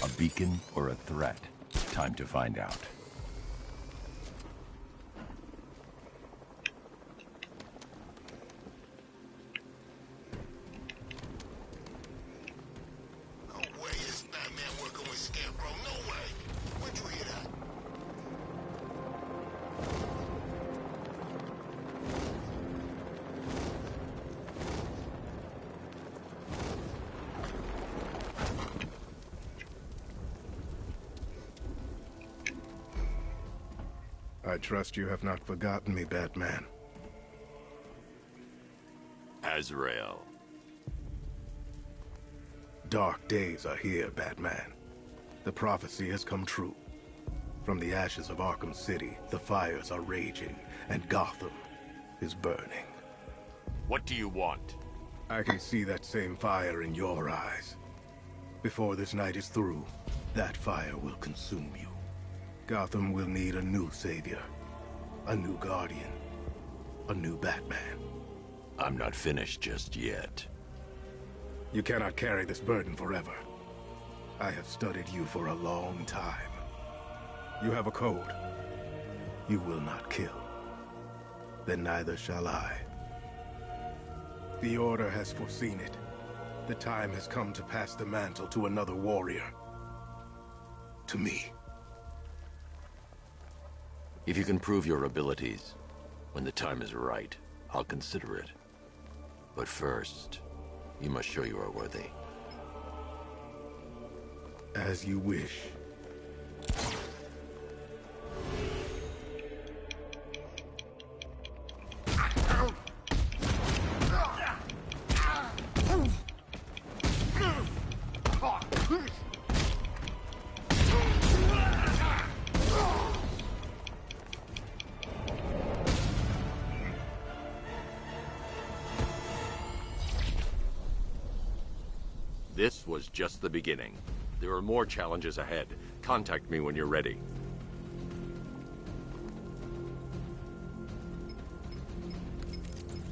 A beacon or a threat? Time to find out. No way is Batman working with Scarecrow. No way. Where'd you hear that? I trust you have not forgotten me, Batman. Azrael. Dark days are here, Batman. The prophecy has come true. From the ashes of Arkham City, the fires are raging, and Gotham is burning. What do you want? I can see that same fire in your eyes. Before this night is through, that fire will consume you. Gotham will need a new savior, a new guardian, a new Batman. I'm not finished just yet. You cannot carry this burden forever. I have studied you for a long time. You have a code. You will not kill. Then neither shall I. The Order has foreseen it. The time has come to pass the mantle to another warrior. To me. If you can prove your abilities, when the time is right, I'll consider it. But first, you must show you are worthy. As you wish. This was just the beginning. There are more challenges ahead. Contact me when you're ready.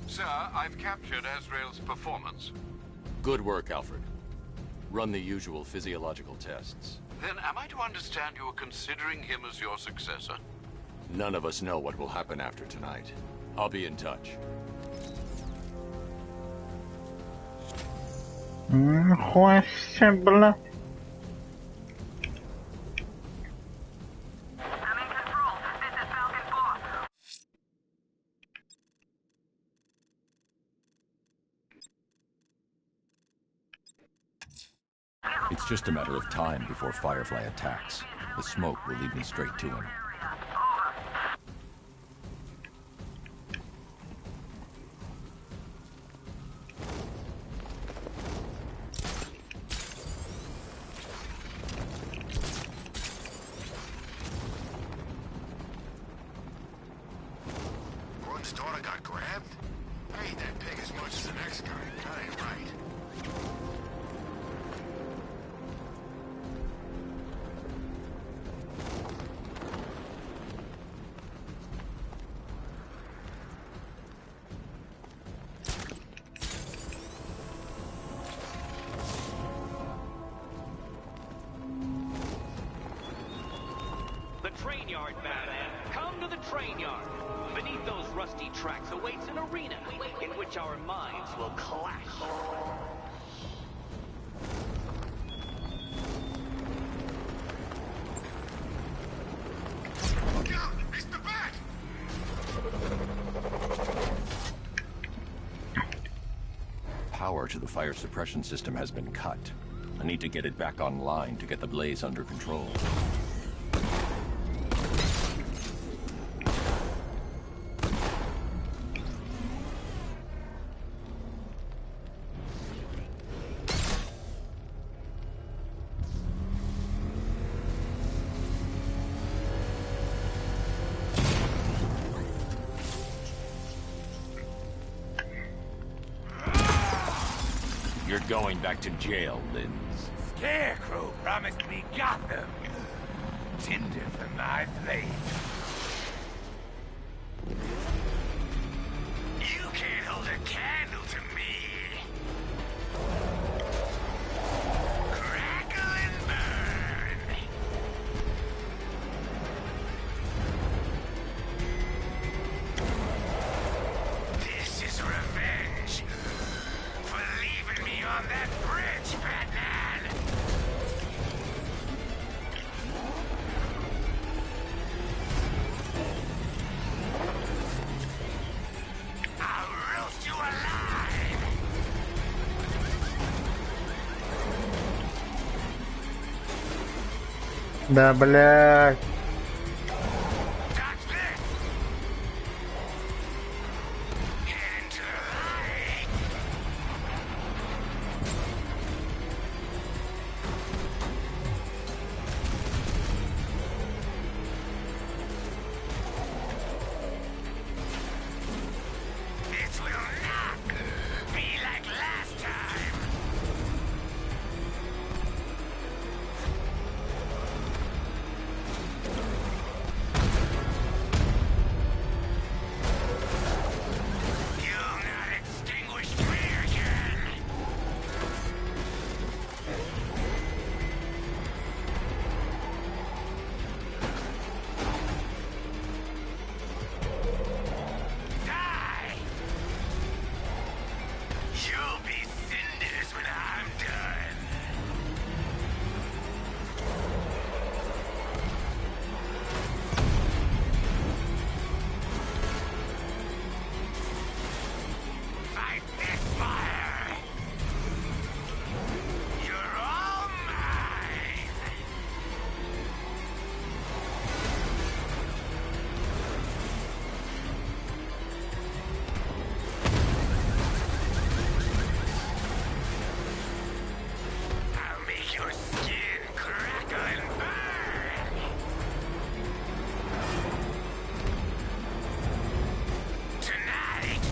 Sir, I've captured Azrael's performance. Good work, Alfred. Run the usual physiological tests. Then am I to understand you are considering him as your successor? None of us know what will happen after tonight. I'll be in touch. It's just a matter of time before Firefly attacks. The smoke will lead me straight to him. Gordon's daughter got grabbed? I hate that pig as much as the next guy. That ain't right. The train yard, Batman. Come to the train yard. Beneath those rusty tracks awaits an arena in which our minds will clash. to the fire suppression system has been cut. I need to get it back online to get the blaze under control. You're going back to jail, Linz. Scarecrow promised me Gotham. Tinder for my flame. You can't hold a candle to me. Crackle and burn. This is revenge for leaving me on that bridge, Batman. I'll roast you alive. Да, блядь. This will not be like last time. You'll not extinguish me again. Die! You'll be cinders when I'm done. Fight this fire! You're all mine! I'll make your skin crackle and burn! Tonight,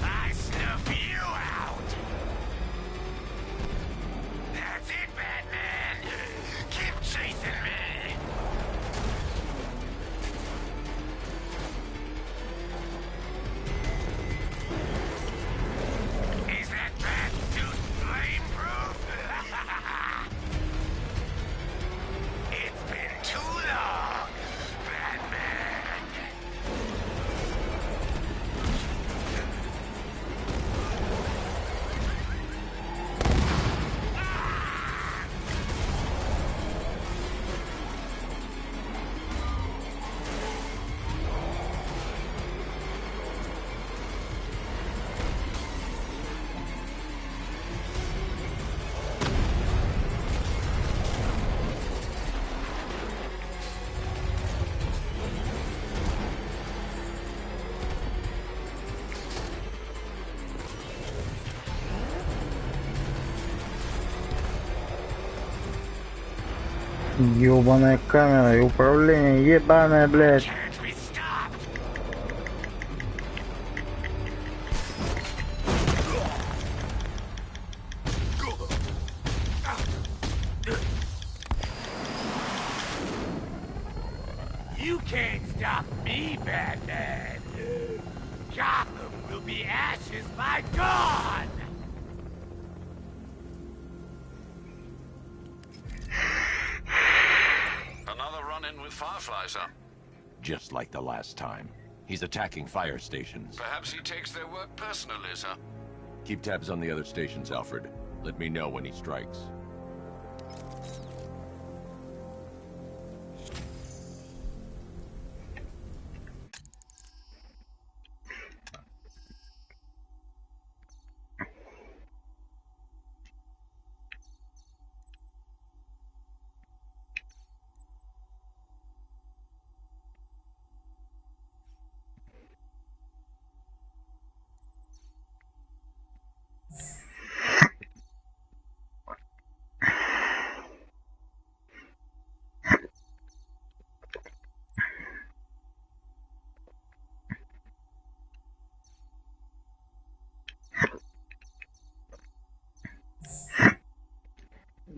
I snuff you out! That's it, Batman! Keep chasing me! Is that bat suit flame-proof? It's been too long, Batman. Ёбаная камера и управление ебаное, блядь. Can't be stopped! You can't stop me, Batman! Gotham will be ashes by dawn! Another run-in with Firefly, sir. Just like the last time. He's attacking fire stations. Perhaps he takes their work personally, sir. Keep tabs on the other stations, Alfred. Let me know when he strikes.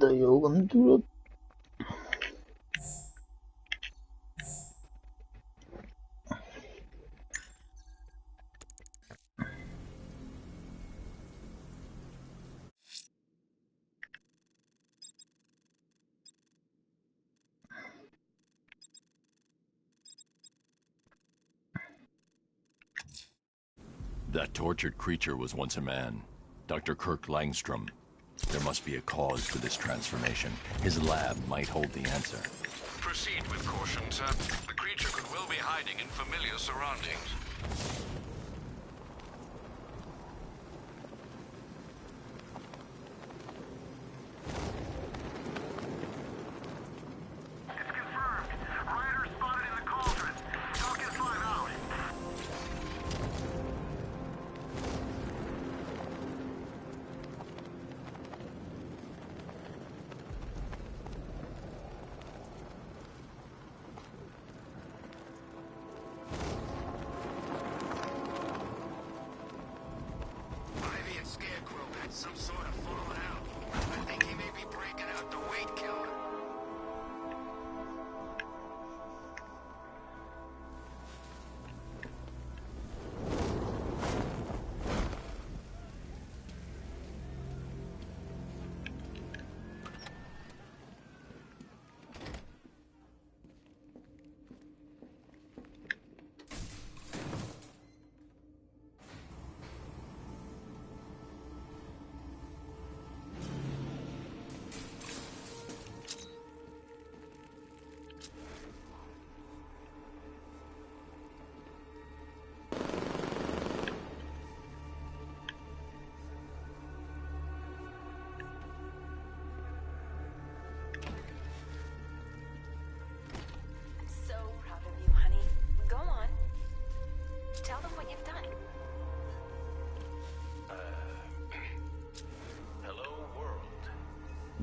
Да ёбаный ты в рот. That tortured creature was once a man. Dr. Kirk Langstrom. There must be a cause for this transformation. His lab might hold the answer. Proceed with caution, sir. The creature could well be hiding in familiar surroundings. Some sort of falling out. I think he may be breaking out the weight killer.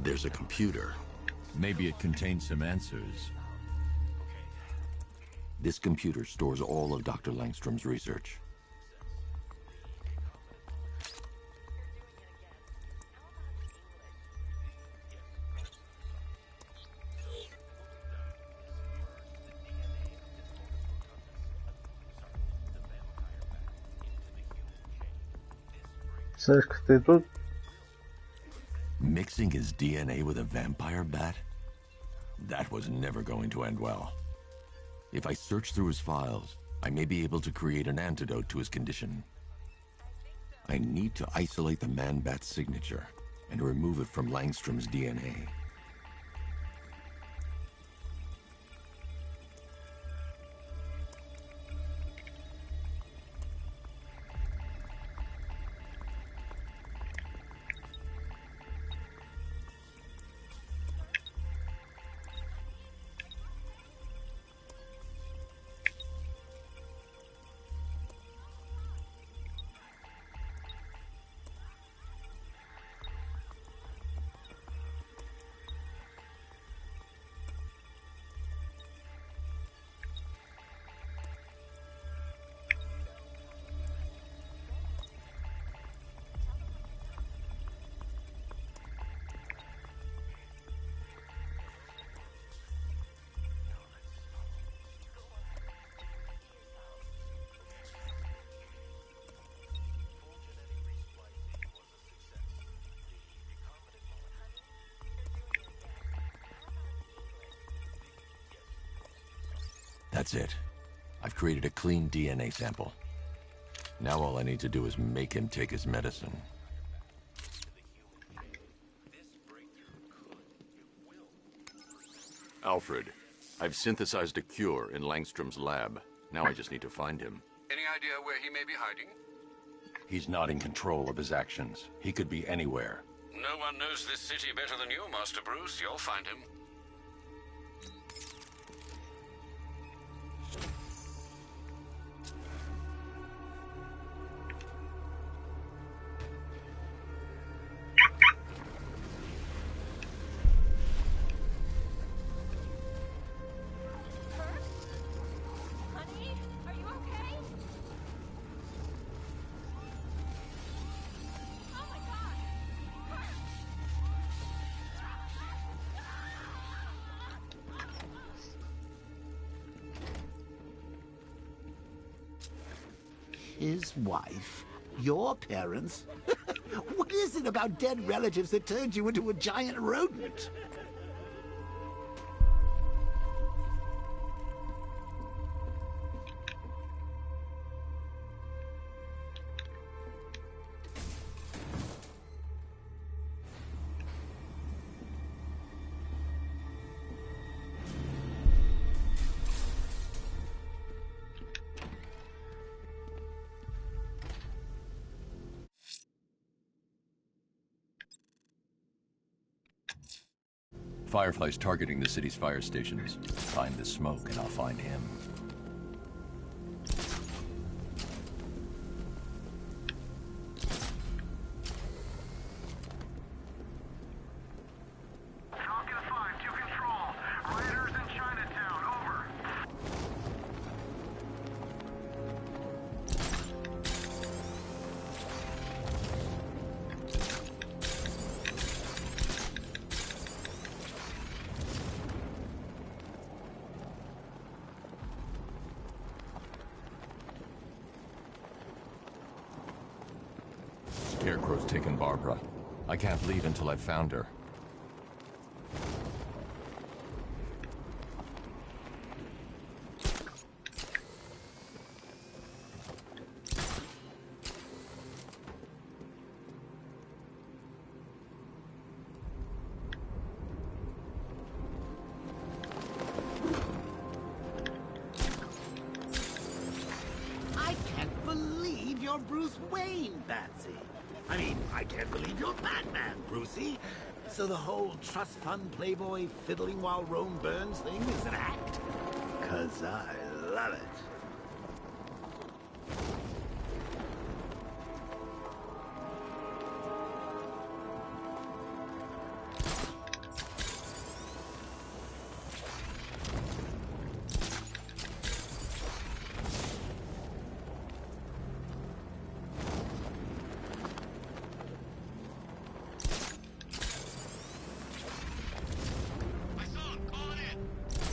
There's a computer. Maybe it contains some answers. This computer stores all of Dr. Langstrom's research. Сашка, ты тут? Mixing his DNA with a vampire bat? That was never going to end well. If I search through his files, I may be able to create an antidote to his condition. I need to isolate the man-bat's signature and remove it from Langstrom's DNA. That's it. I've created a clean DNA sample. Now all I need to do is make him take his medicine. Alfred, I've synthesized a cure in Langstrom's lab. Now I just need to find him. Any idea where he may be hiding? He's not in control of his actions. He could be anywhere. No one knows this city better than you, Master Bruce. You'll find him. his wife, your parents? What is it about dead relatives that turned you into a giant rodent? Firefly's targeting the city's fire stations. Find the smoke and I'll find him. Scarecrow's taken Barbara. I can't leave until I've found her. I can't believe you're Bruce Wayne, Batsy. I mean, I can't believe you're Batman, Brucey. So the whole trust fund playboy fiddling while Rome burns thing is an act? 'Cause I love it.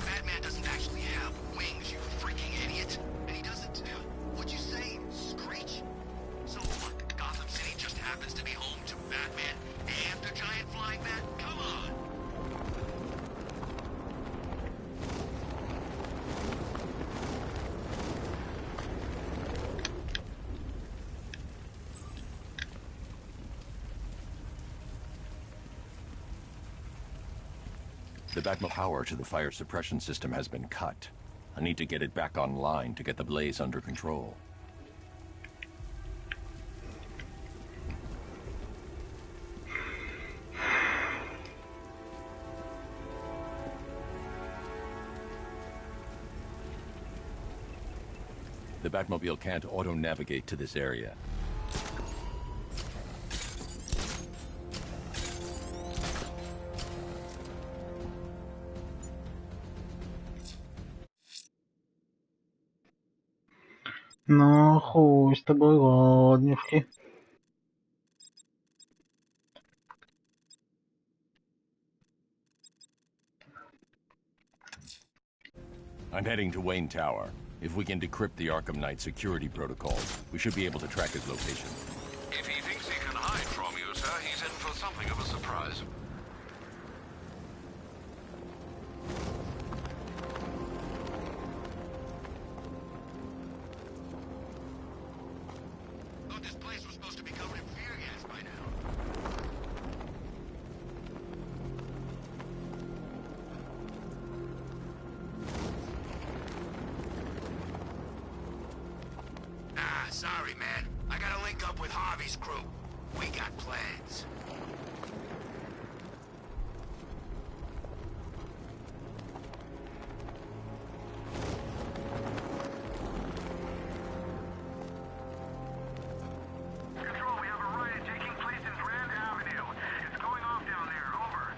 Batman doesn't actually have wings, you freaking idiot. And he doesn't, what'd you say, screech? So what, Gotham City just happens to be home to Batman and a giant flying bat? Come on! The Batmobile power to the fire suppression system has been cut. I need to get it back online to get the blaze under control. The Batmobile can't auto-navigate to this area. Ну, хуй с тобой, ладнюшки. I'm heading to Wayne Tower. If we can decrypt the Arkham Knight security protocols, we should be able to track his location. If he thinks he can hide from you, sir, he's in for something of a surprise. Thought this place was supposed to be covered in fear gas by now. Sorry, man. I gotta link up with Harvey's crew. We got plans. Control, we have a riot taking place in Grand Avenue. It's going off down there. Over.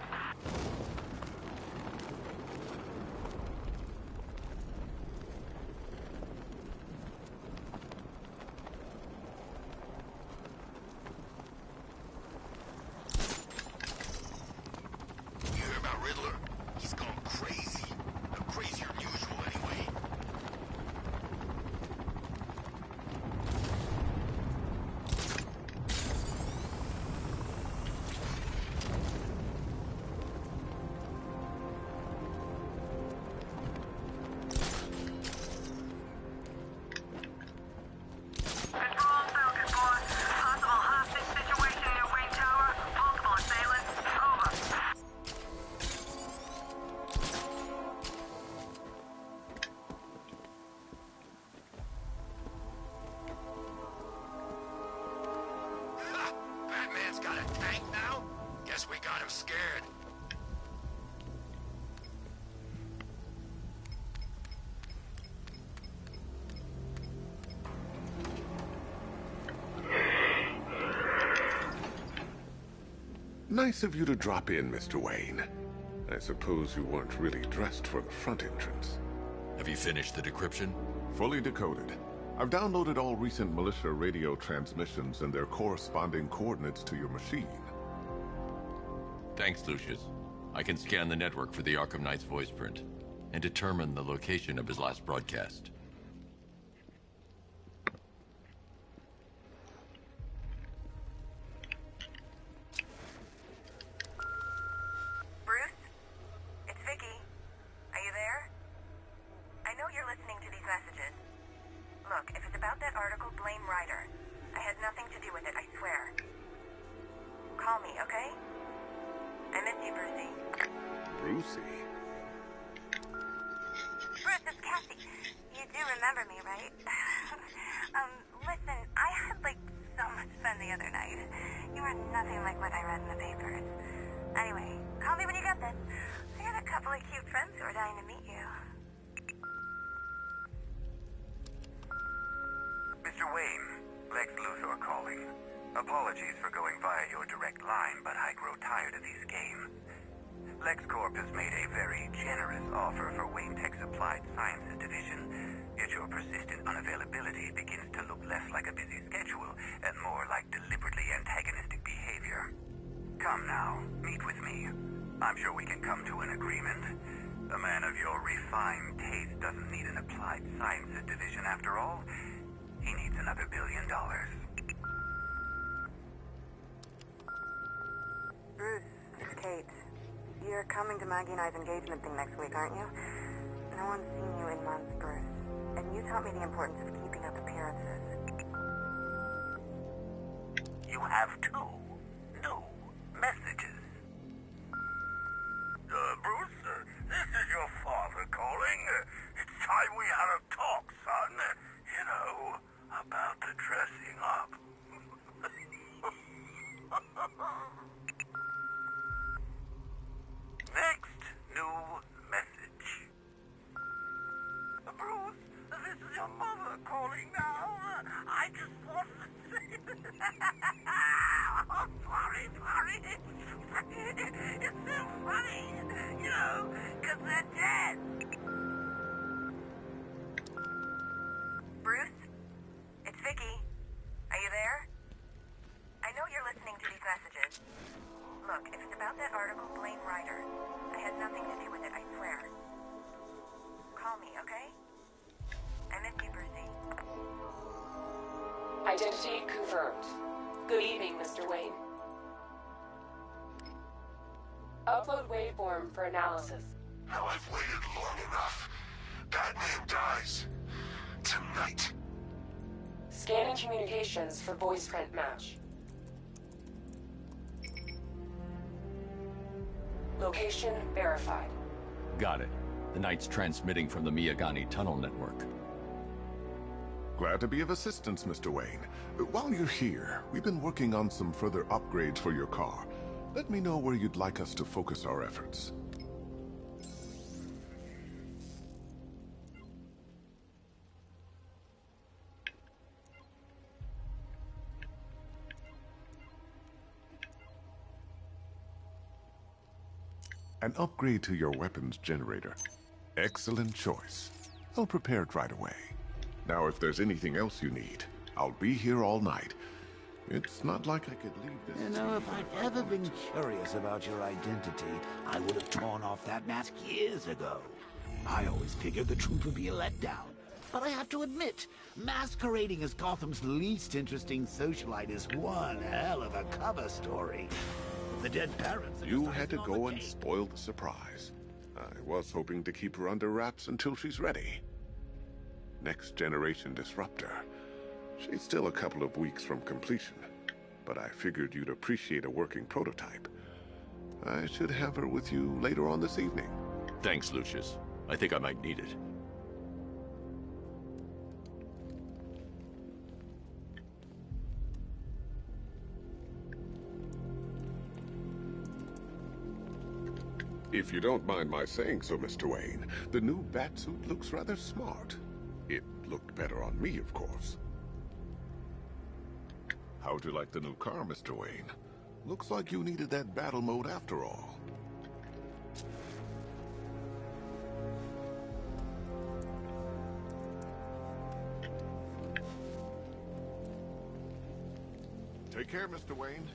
Nice of you to drop in, Mr. Wayne. I suppose you weren't really dressed for the front entrance. Have you finished the decryption? Fully decoded. I've downloaded all recent militia radio transmissions and their corresponding coordinates to your machine. Thanks, Lucius. I can scan the network for the Arkham Knight's voice print and determine the location of his last broadcast. Bruce? It's Vicky. Are you there? I know you're listening to these messages. Look, if it's about that article, blame Ryder. I had nothing to do with it, I swear. Call me, okay? I miss you, Brucey. Brucey? Bruce, it's Cassie. You do remember me, right? Listen, I had, so much fun the other night. You were nothing like what I read in the papers. Anyway, call me when you get this. I got a couple of cute friends who are dying to meet you. Mr. Wayne, Lex Luthor calling. Apologies for going via your direct line, but I grow tired of these games. LexCorp has made a very generous offer for Wayne Tech's Applied Sciences division, yet your persistent unavailability begins to look less like a busy schedule and more like deliberately antagonistic behavior. Come now, meet with me. I'm sure we can come to an agreement. A man of your refined taste doesn't need an Applied Sciences division after all. He needs another $1 billion. Bruce, it's Kate. You're coming to Maggie and I's engagement thing next week, aren't you? No one's seen you in months, Bruce. And you taught me the importance of keeping up appearances. You have two new messages. Bruce, this is your father calling. It's time we had a talk, son. You know, about the dressing up. Next new message. Bruce, this is your mother calling now. I just want to say... Oh, sorry. It's so funny, you know, because they're dead. Bruce? It's Vicky. Are you there? I know you're listening to these messages. Look, if it's about that article, blame Ryder. I had nothing to do with it, I swear. Call me, okay? I miss you, Brucey. Identity confirmed. Good evening, Mr. Wayne. Upload waveform for analysis. Now I've waited long enough. Batman dies. Tonight. Scanning communications for voice print match. Location verified. Got it. The Knight's transmitting from the Miyagani tunnel network. Glad to be of assistance, Mr. Wayne. While you're here, we've been working on some further upgrades for your car. Let me know where you'd like us to focus our efforts. An upgrade to your weapons generator. Excellent choice. I'll prepare it right away. Now, if there's anything else you need, I'll be here all night. It's not like I could leave this... You know, if I'd ever been curious about your identity, I would have torn off that mask years ago. I always figured the truth would be a letdown. But I have to admit, masquerading as Gotham's least interesting socialite is one hell of a cover story. The dead parents... You had to go and spoil the surprise. I was hoping to keep her under wraps until she's ready. Next generation disruptor. She's still a couple of weeks from completion, but I figured you'd appreciate a working prototype. I should have her with you later on this evening. Thanks, Lucius. I think I might need it. If you don't mind my saying so, Mr. Wayne, the new Batsuit looks rather smart. It looked better on me, of course. How'd you like the new car, Mr. Wayne? Looks like you needed that battle mode after all. Take care, Mr. Wayne.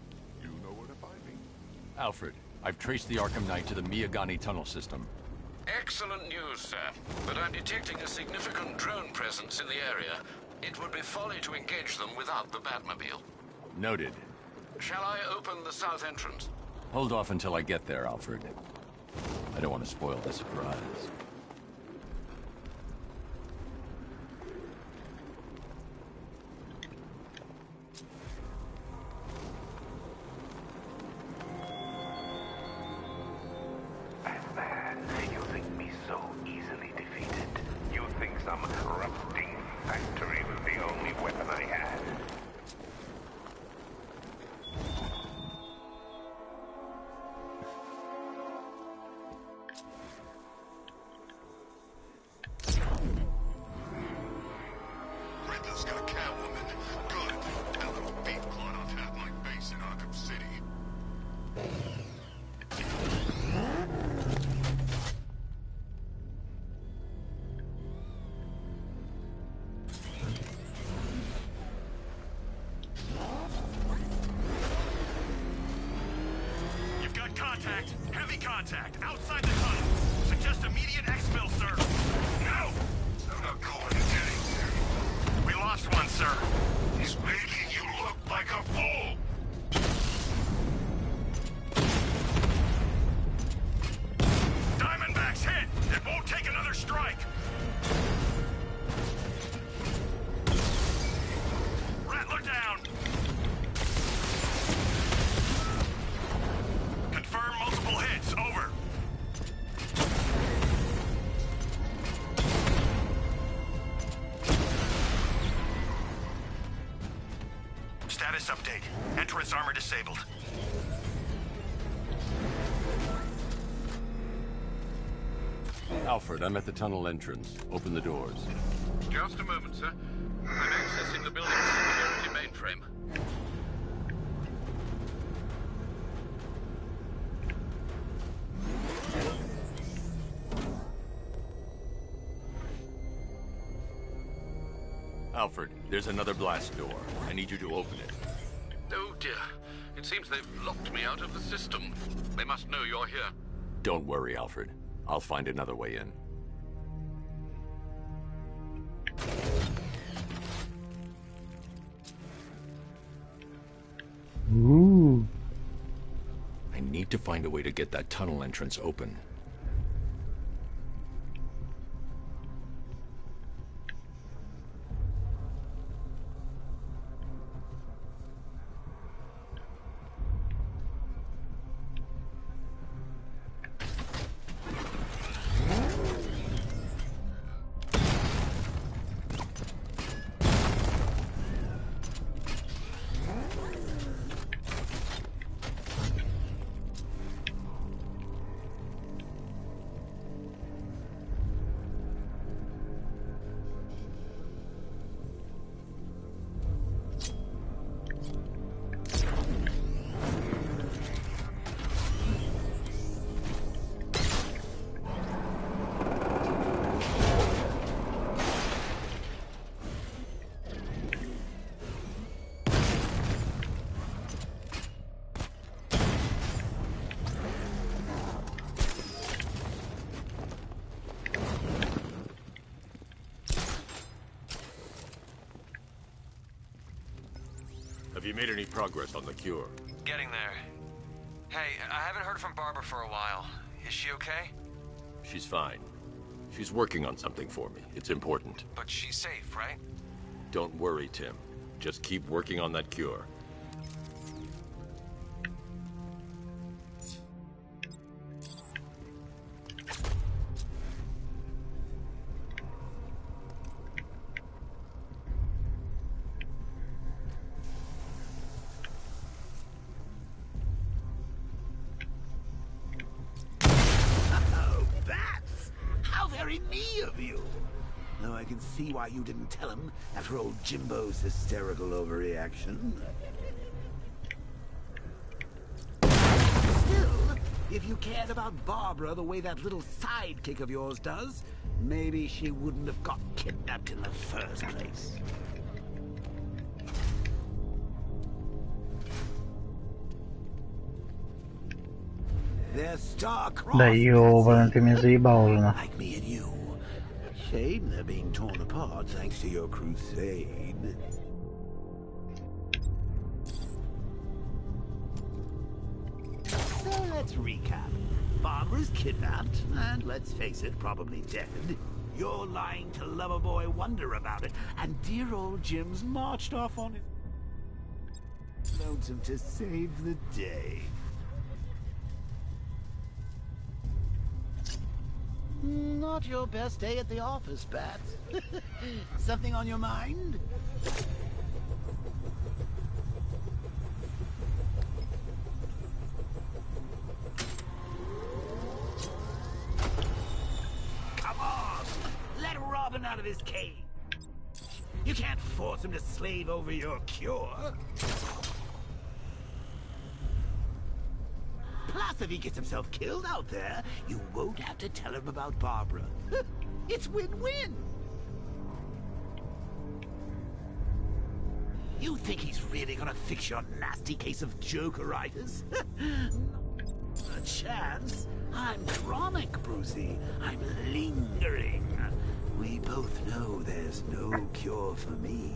You know where to find me. Alfred, I've traced the Arkham Knight to the Miyagani tunnel system. Excellent news, sir. But I'm detecting a significant drone presence in the area. It would be folly to engage them without the Batmobile. Noted. Shall I open the south entrance? Hold off until I get there, Alfred. I don't want to spoil the surprise. Batman, you think me so easily defeated? You think some rusting factory was the only weapon I had? Riddler's got Catwoman. Good. That little beat clawed off half my base in Arkham City. You've got contact. Heavy contact. Outside the tunnel. Suggest immediate exfil, sir. No! I'm not going anywhere. We lost one, sir. He's making you look like a fool! Diamondback's hit. It won't take another strike. Rattler down. Confirm multiple hits. Over. Status update. Entrance armor disabled. Alfred, I'm at the tunnel entrance. Open the doors. Just a moment, sir. I'm accessing the building's security mainframe. Alfred, there's another blast door. I need you to open it. Oh dear. It seems they've locked me out of the system. They must know you're here. Don't worry, Alfred. I'll find another way in. Ooh. I need to find a way to get that tunnel entrance open. Have you made any progress on the cure? Getting there. Hey, I haven't heard from Barbara for a while. Is she okay? She's fine. She's working on something for me. It's important. But she's safe, right? Don't worry, Tim. Just keep working on that cure. I can see why you didn't tell him after old Jimbo's hysterical overreaction. If you cared about Barbara the way that little sidekick of yours does, maybe she wouldn't have got kidnapped in the first place. They're star-crossed. Да ёбаный, ты меня заебал уже. Like me and you. Shame they're being torn apart thanks to your crusade. So let's recap. Barbara's kidnapped, and let's face it, probably dead. You're lying to Loverboy Wonder about it, and dear old Jim's marched off on his lonesome to save the day. Not your best day at the office, Bat. Something on your mind? Come on! Let Robin out of his cage. You can't force him to slave over your cure. Plus, if he gets himself killed out there, you won't have to tell him about Barbara. It's win-win. You think he's really gonna fix your nasty case of Jokeritis? Not a chance. I'm chronic, Brucey. I'm lingering. We both know there's no cure for me.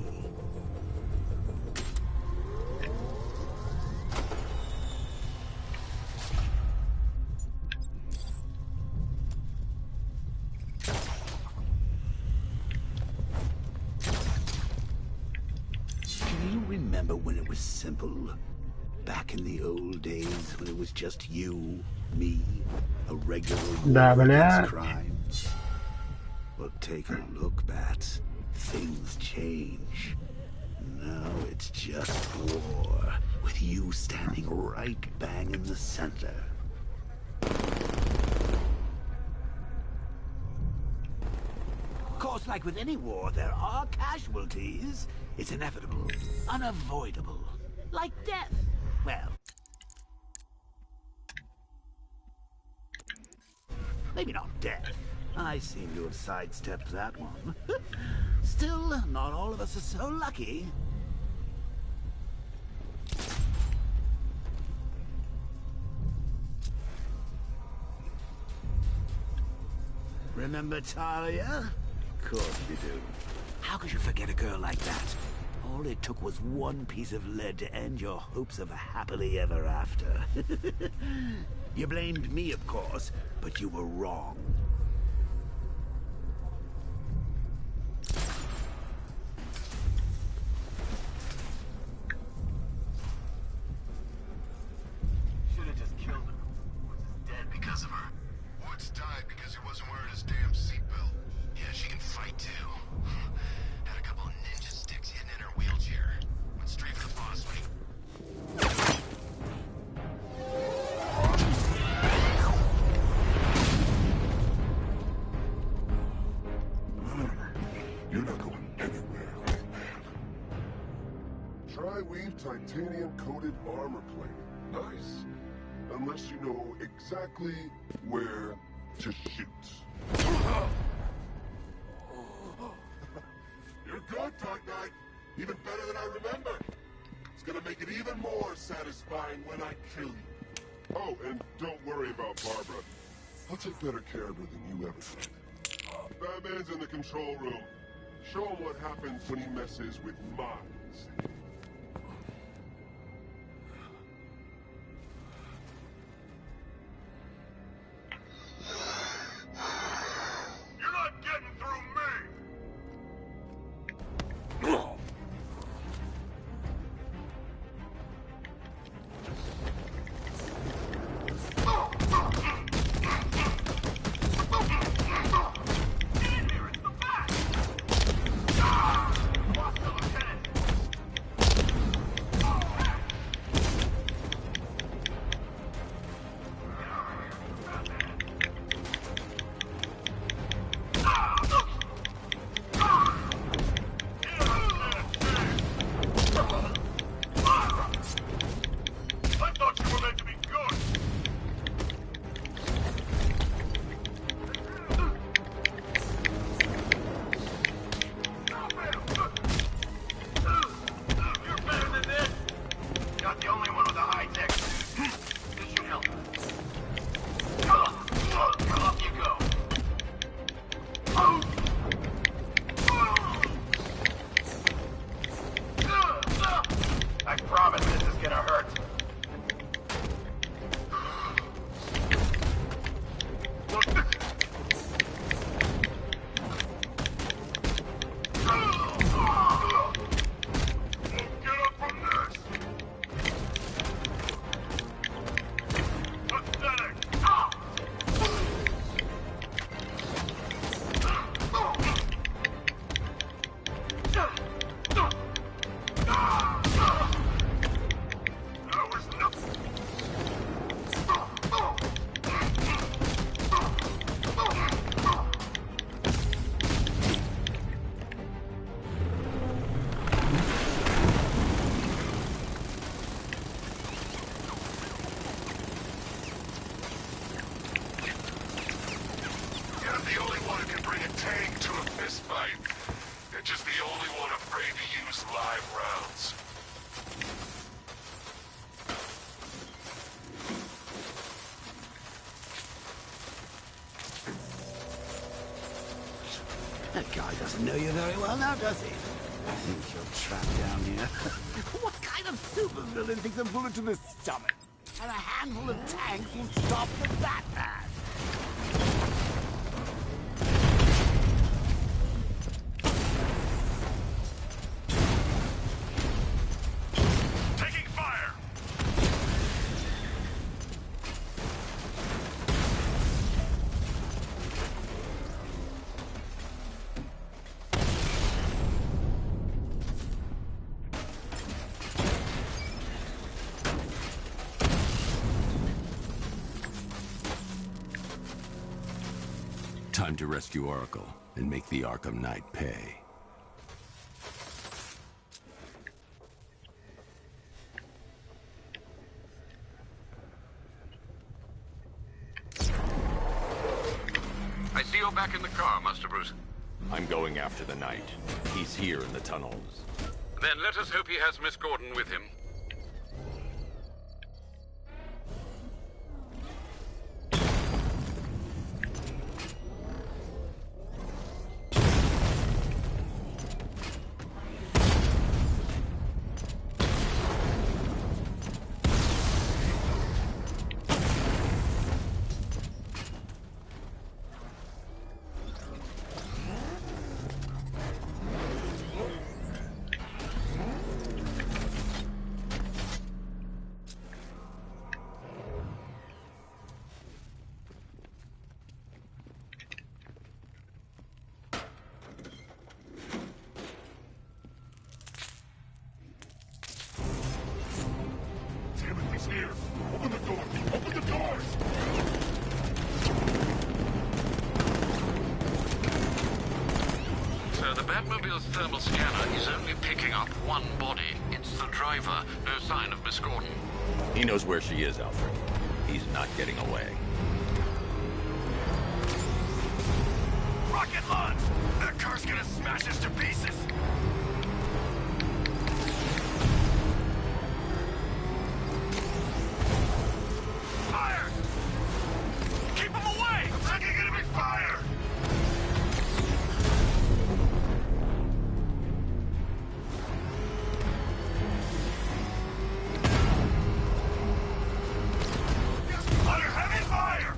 Remember when it was simple? Back in the old days when it was just you, me, a regular war against crime? Well, take a look, Bats. Things change. Now it's just war, with you standing right bang in the center. Of course, like with any war, there are casualties. It's inevitable, unavoidable, like death. Well, maybe not death. I seem to have sidestepped that one. Still, not all of us are so lucky. Remember Talia? Of course we do. How could you forget a girl like that? All it took was one piece of lead to end your hopes of a happily ever after. You blamed me, of course, but you were wrong. Should have just killed him. Woods is dead because of her. Woods died because he wasn't wearing his damn seatbelt. Yeah, she can fight too. Had a couple of ninja sticks hidden in her wheelchair. Went straight for the boss fight. You're not going anywhere. Tri-weave titanium-coated armor plate. Nice. Unless you know exactly where to shoot. You're good, Dark Knight. Even better than I remember. It's gonna make it even more satisfying when I kill you. Oh, and don't worry about Barbara. I'll take better care of her than you ever did. Batman's in the control room. Show him what happens when he messes with minds. You're not getting through me! the only one who can bring a tank to a fistfight. And just the only one afraid to use live rounds. That guy doesn't know you very well now, does he? I think you're trapped down here. What kind of supervillain thinks a bullet to the stomach and a handful of tanks will stop the Batman? Taking fire! Time to rescue Oracle and make the Arkham Knight pay. I see you're back in the car, Master Bruce. I'm going after the Knight. He's here in the tunnels. Then let us hope he has Miss Gordon with him. Timothy's here! Open the door! Open the doors! So the Batmobile's thermal scanner is only picking up one body. It's the driver. No sign of Miss Gordon. He knows where she is, Alfred. He's not getting away. Rocket launch! That car's gonna smash us to pieces! Fire! Keep him away! I'm taking enemy fire! Under heavy fire!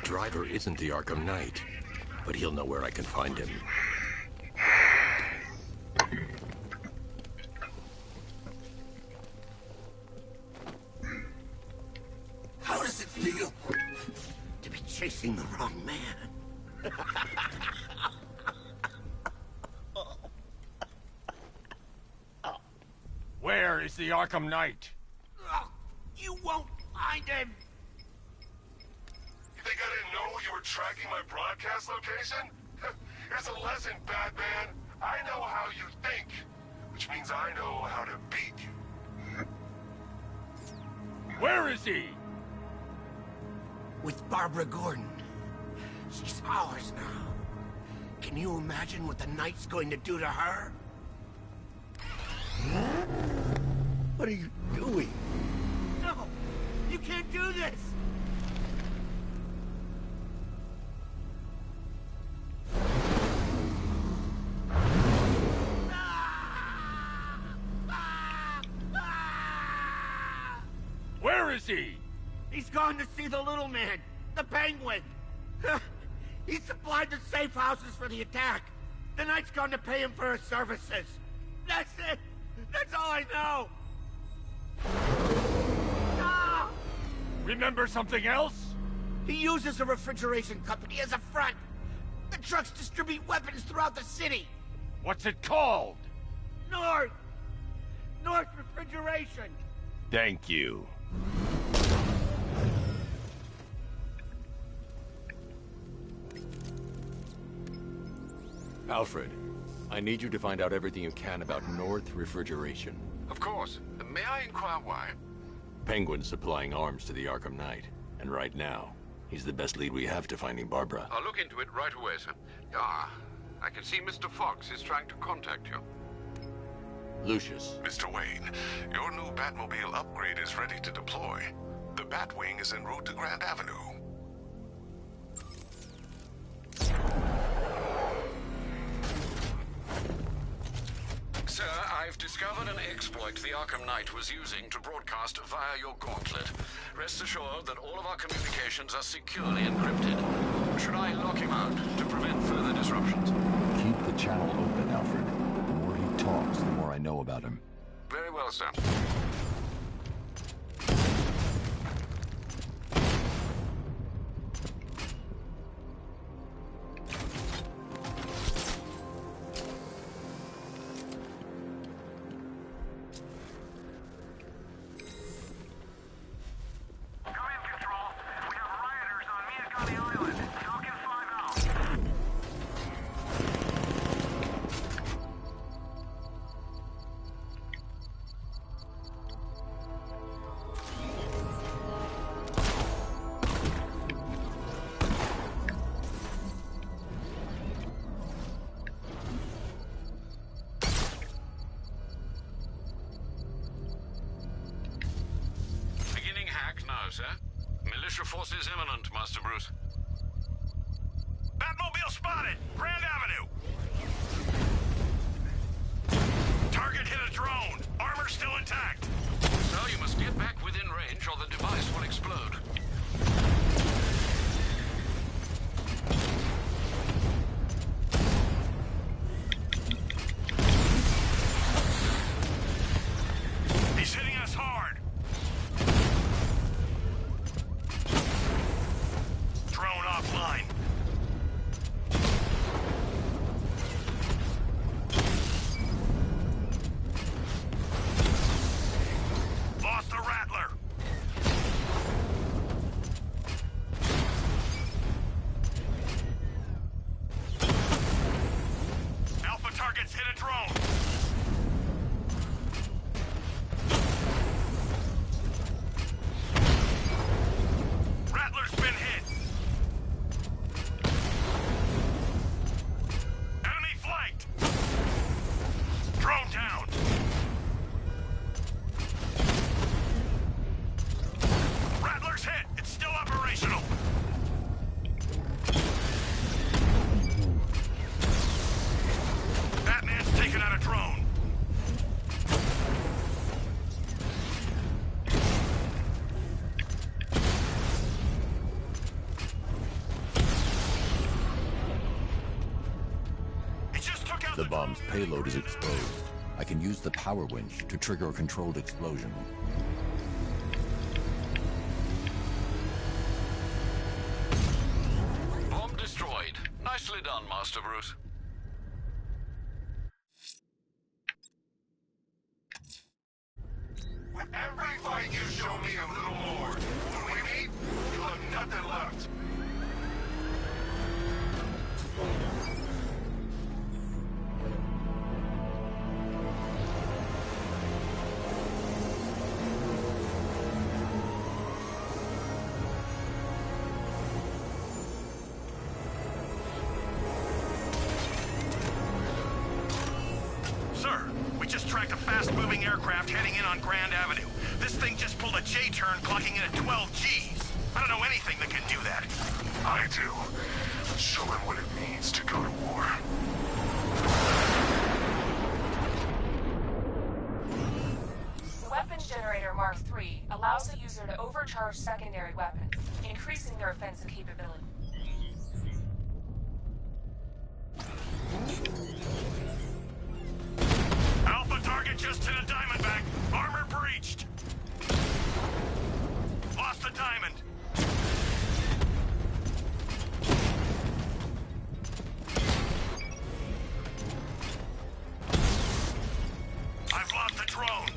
driver isn't the Arkham Knight, but he'll know where I can find him. How does it feel to be chasing the wrong man? Where is the Arkham Knight? You won't find him! You think I didn't know you were tracking my broadcast location? Here's a lesson, Batman. I know how you think, which means I know how to beat you. Where is he? With Barbara Gordon. She's ours now. Can you imagine what the Knight's going to do to her? What are you doing? No! You can't do this! Where is he? He's gone to see the little man, the Penguin. He supplied the safe houses for the attack. The Knight's gone to pay him for his services. That's it. That's all I know. Ah! Remember something else? He uses a refrigeration company as a front. The trucks distribute weapons throughout the city. What's it called? North Refrigeration. Thank you. Alfred, I need you to find out everything you can about North Refrigeration. Of course. May I inquire why? Penguin's supplying arms to the Arkham Knight, and right now, he's the best lead we have to finding Barbara. I'll look into it right away, sir. Ah, I can see Mr. Fox is trying to contact you. Lucius. Mr. Wayne, your new Batmobile upgrade is ready to deploy. The Batwing is en route to Grand Avenue. Sir, I've discovered an exploit the Arkham Knight was using to broadcast via your gauntlet. Rest assured that all of our communications are securely encrypted. Should I lock him out to prevent further disruptions? Keep the channel open, Alfred. The more he talks, the more I know about him. Very well, sir. Sir. Militia forces imminent, Master Bruce. Batmobile spotted! Grand Avenue! Target hit a drone. Armor still intact. So you must get back within range or the device will explode. He's hitting us hard. Drone offline. Lost the Rattler. Alpha targets hit a drone. Rattler's been hit. Enemy flanked. Drone down. Rattler's hit. It's still operational. Batman's taken out a drone. bomb's payload is exposed. I can use the power winch to trigger a controlled explosion. Bomb destroyed. Nicely done, Master Bruce. With every fight you show me a little more. When we meet, you'll have nothing left. Sir, we just tracked a fast-moving aircraft heading in on Grand Avenue. This thing just pulled a J-turn, clocking in at 12 Gs. I don't know anything that can do that. I do. Show him what it means to go to war. The weapons generator Mark III allows the user to overcharge secondary weapons, increasing their offensive capability. Alpha target just hit a Diamondback. Armor breached. Lost the Diamond. I've lost the drone.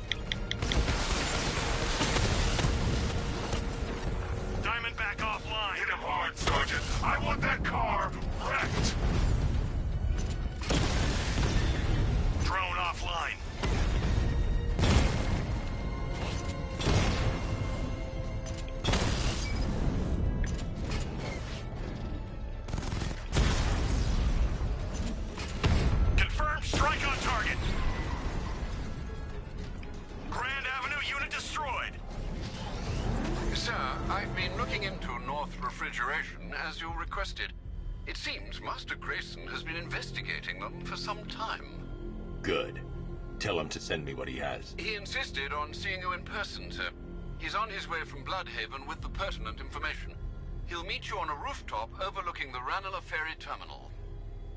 Diamondback offline. Hit him hard, Sergeant. I want that car wrecked. Drone offline. Confirmed strike on target. Grand Avenue unit destroyed. Sir, I've been looking into North Refrigeration as you requested. It seems Master Grayson has been investigating them for some time. Good. Tell him to send me what he has. He insisted on seeing you in person, sir. He's on his way from Bloodhaven with the pertinent information. He'll meet you on a rooftop overlooking the Ranelagh Ferry Terminal.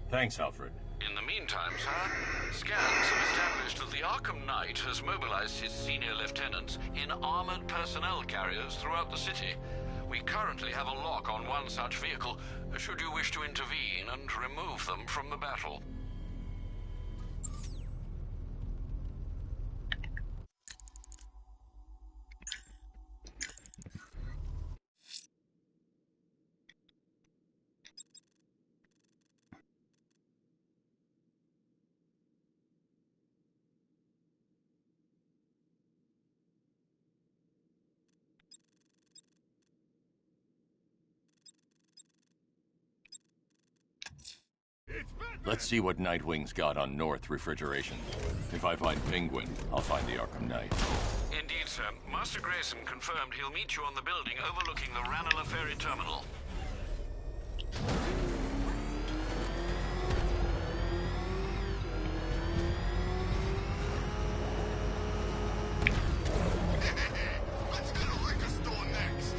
Thanks, Alfred. In the meantime, sir, scans have established that the Arkham Knight has mobilized his senior lieutenants in armored personnel carriers throughout the city. We currently have a lock on one such vehicle, should you wish to intervene and remove them from the battle. Let's see what Nightwing's got on North Refrigeration. If I find Penguin, I'll find the Arkham Knight. Indeed, sir. Master Grayson confirmed he'll meet you on the building overlooking the Ranelagh Ferry Terminal. Let's go to liquor store next.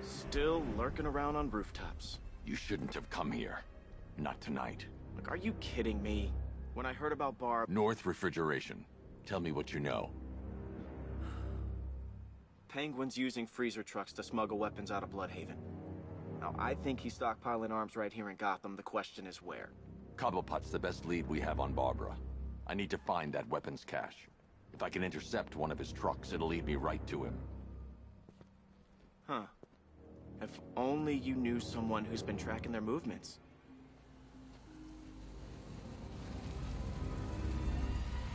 Still lurking around on rooftops. You shouldn't have come here. Not tonight. Look, are you kidding me? When I heard about Barb... North Refrigeration. Tell me what you know. Penguin's using freezer trucks to smuggle weapons out of Bloodhaven. Now, I think he's stockpiling arms right here in Gotham. The question is where. Cobblepot's the best lead we have on Barbara. I need to find that weapons cache. If I can intercept one of his trucks, it'll lead me right to him. Huh. If only you knew someone who's been tracking their movements.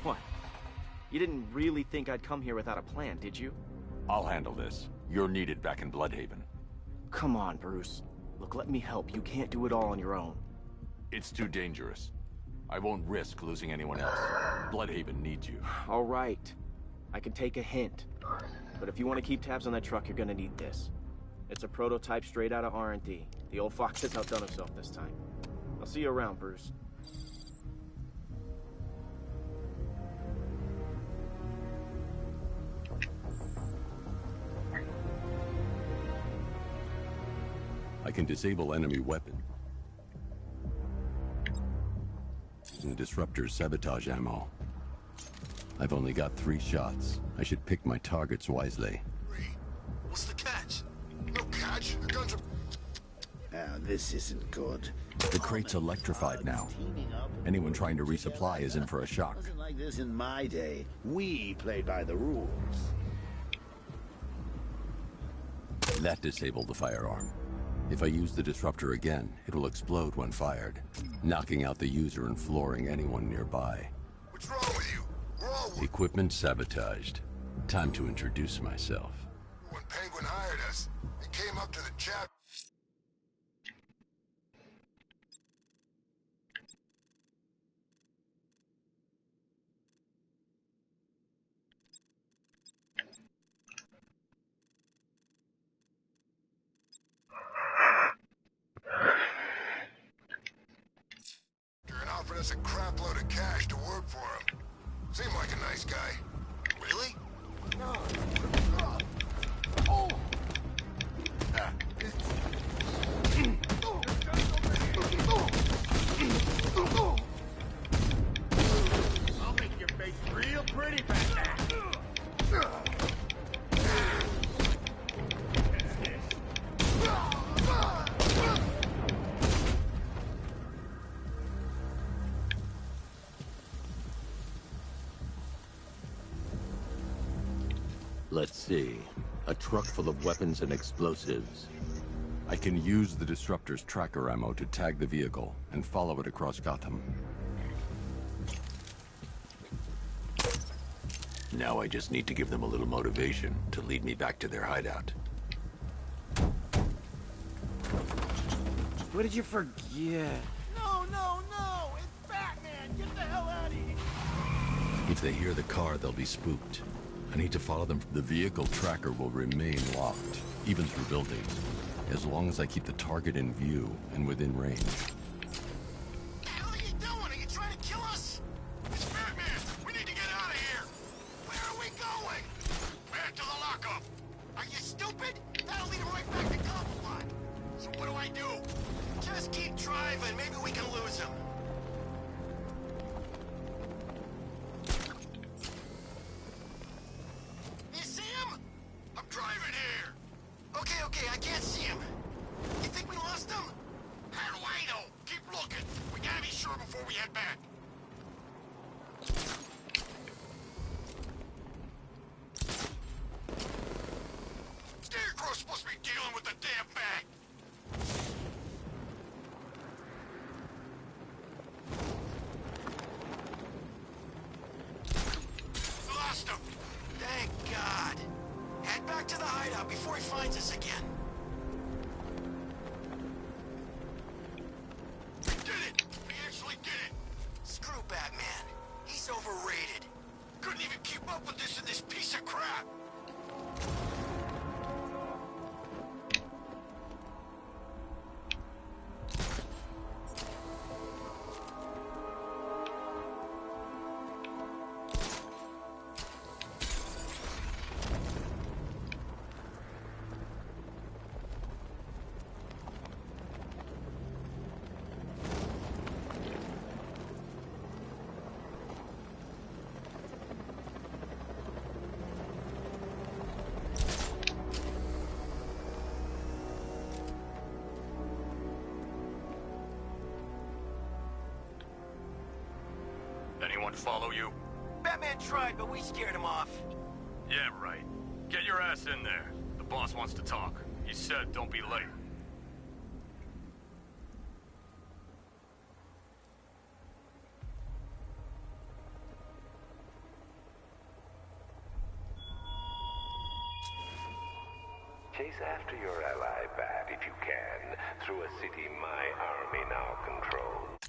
What? You didn't really think I'd come here without a plan, did you? I'll handle this. You're needed back in Bloodhaven. Come on, Bruce. Look, let me help. You can't do it all on your own. It's too dangerous. I won't risk losing anyone else. Bloodhaven needs you. All right. I can take a hint. But if you want to keep tabs on that truck, you're gonna need this. It's a prototype straight out of R&D. The old fox has outdone himself this time. I'll see you around, Bruce. I can disable enemy weapon. And disruptor sabotage ammo. I've only got 3 shots. I should pick my targets wisely. What's the catch? No catch. The guns are... Now, this isn't good. The crate's electrified now. Anyone trying to resupply is in for a shock. It wasn't like this in my day. We played by the rules. That disabled the firearm. If I use the disruptor again, it will explode when fired, knocking out the user and flooring anyone nearby. What's wrong with you? We're all... Equipment sabotaged. Time to introduce myself. When Penguin hired us, he came up to the chap... and offered us a crap load of cash to work for him. Seemed like a nice guy. Really? No. Oh! I'll make your face real pretty, Batman. Let's see. A truck full of weapons and explosives. I can use the disruptor's tracker ammo to tag the vehicle and follow it across Gotham. Now I just need to give them a little motivation to lead me back to their hideout. What did you forget? No, no, no! It's Batman! Get the hell out of here! If they hear the car, they'll be spooked. I need to follow them. The vehicle tracker will remain locked, even through buildings, as long as I keep the target in view and within range. What the hell are you doing? Are you trying to kill us? It's Batman! We need to get out of here! Where are we going? Back to the lockup! Are you stupid? That'll lead him right back to Cobblepot! So what do? Just keep driving. Maybe we can lose him. You see him? I'm driving here. Okay, I can't see him. You think we lost him? How do I know? Keep looking. We gotta be sure before we head back. Scarecrow's supposed to be dealing with the damn bag. Lost him. Thank God. Head back to the hideout before he finds us again. We did it! We actually did it! Screw Batman. He's overrated. Couldn't even keep up with this in this piece of crap. Anyone follow you? Batman tried, but we scared him off. Yeah, right. Get your ass in there. The boss wants to talk. He said don't be late. Chase after your ally, Bat, if you can, through a city my army now controls.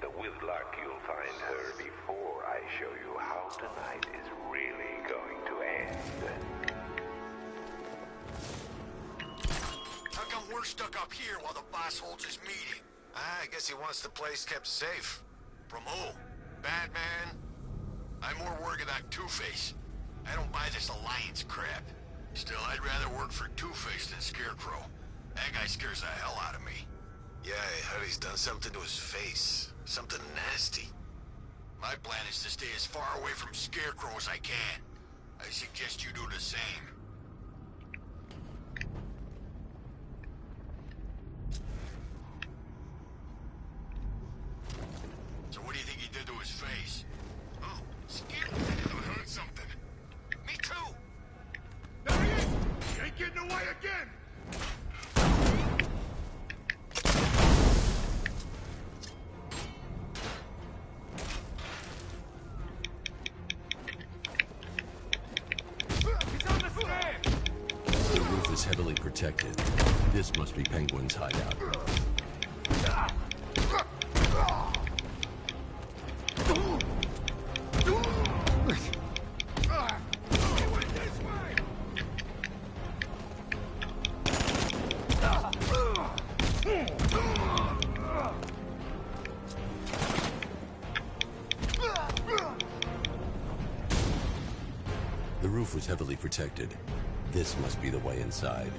But with luck, you'll find her before I show you how tonight is really going to end. How come we're stuck up here while the boss holds his meeting? I guess he wants the place kept safe. From who? Batman? I'm more worried about Two-Face. I don't buy this Alliance crap. Still, I'd rather work for Two-Face than Scarecrow. That guy scares the hell out of me. Yeah, I heard he's done something to his face. Something nasty. My plan is to stay as far away from Scarecrow as I can. I suggest you do the same. So what do you think he did to his face? Oh, Scarecrow heard something. Me too! There he is! He ain't getting away again! Heavily protected. This must be Penguin's hideout. The roof was heavily protected. This must be the way inside.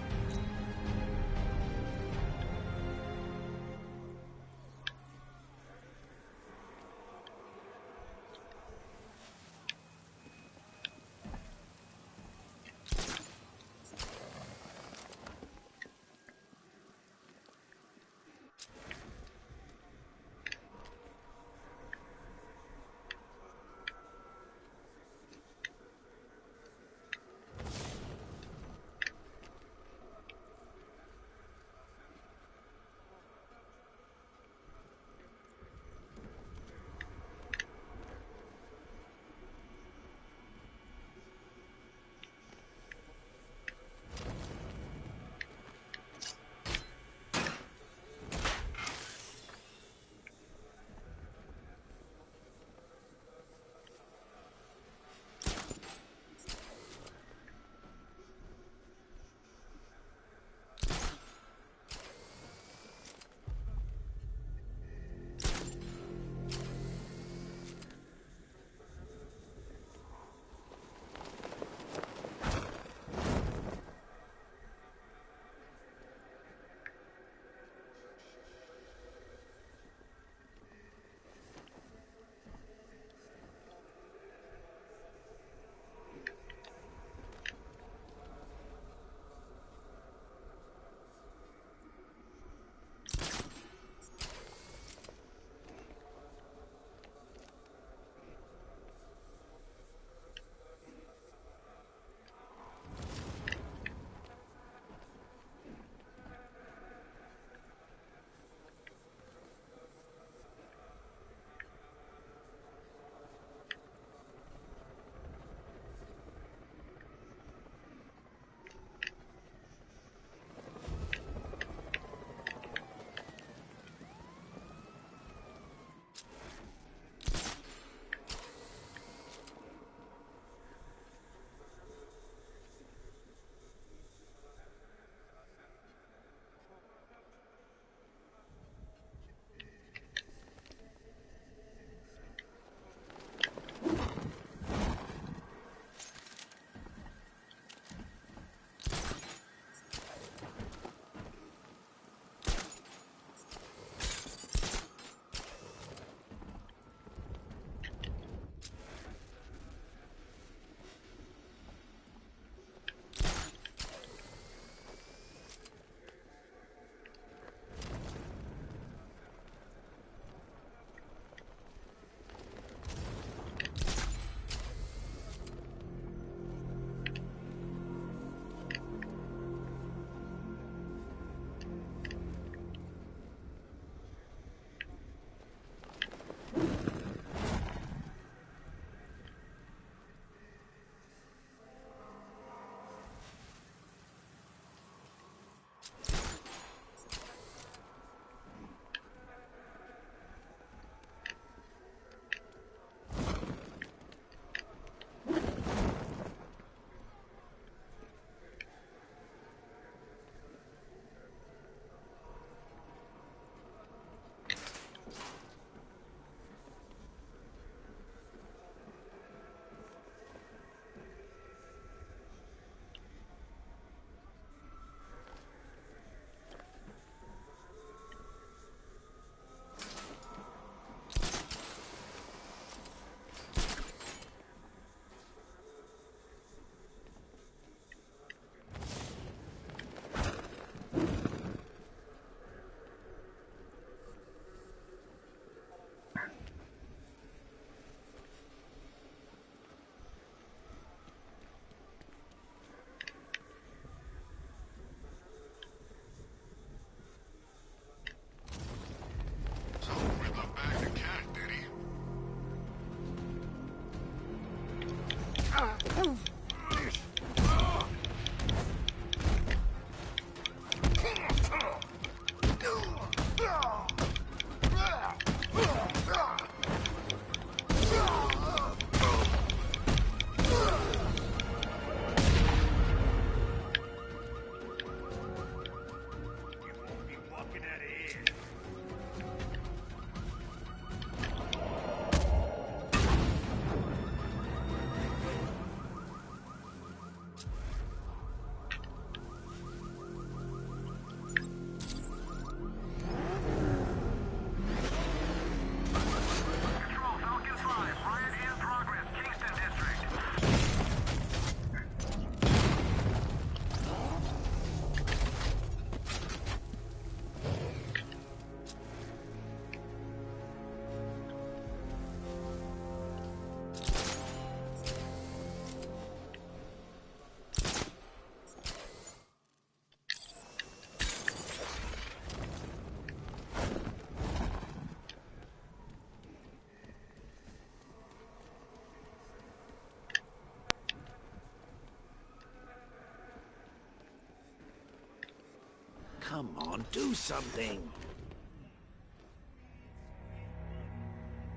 Come on, do something.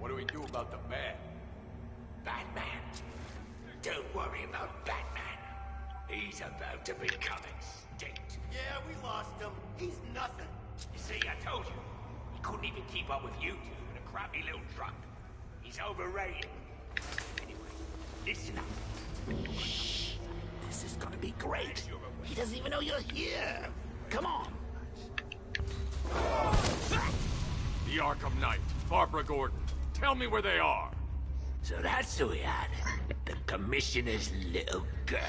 What do we do about the man? Batman. Don't worry about Batman. He's about to become extinct. Yeah, we lost him. He's nothing. You see, I told you. He couldn't even keep up with you two in a crappy little truck. He's overrated. Anyway, listen up. Shh. This is gonna be great. He doesn't even know you're here. Come on. The Arkham Knight, Barbara Gordon. Tell me where they are. So that's who we had. The Commissioner's little girl.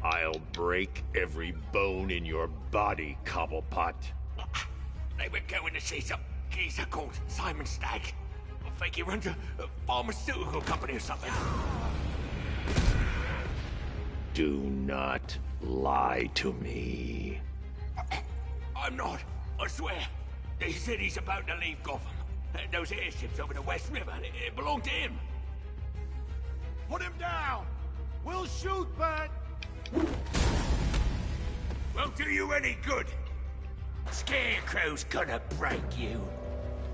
I'll break every bone in your body, Cobblepot. They were going to see some geezer called Simon Stagg. I think he runs a pharmaceutical company or something. Do not lie to me. I'm not. I swear. They said he's about to leave Gotham. Those airships over the West River, it belonged to him. Put him down! We'll shoot, Bat! Won't do you any good. Scarecrow's gonna break you.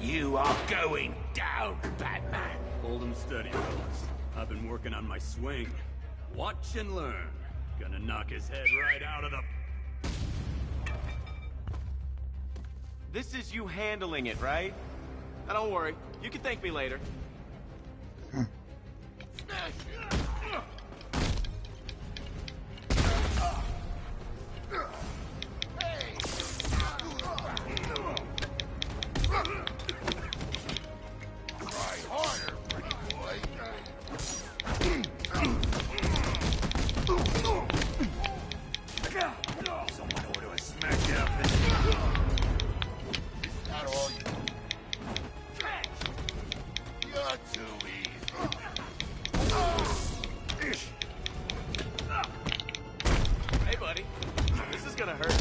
You are going down, Batman. Hold him steady, fellas. I've been working on my swing. Watch and learn. Gonna knock his head right out of the... This is you handling it, right? Now don't worry. You can thank me later. Hey, buddy. This is gonna hurt.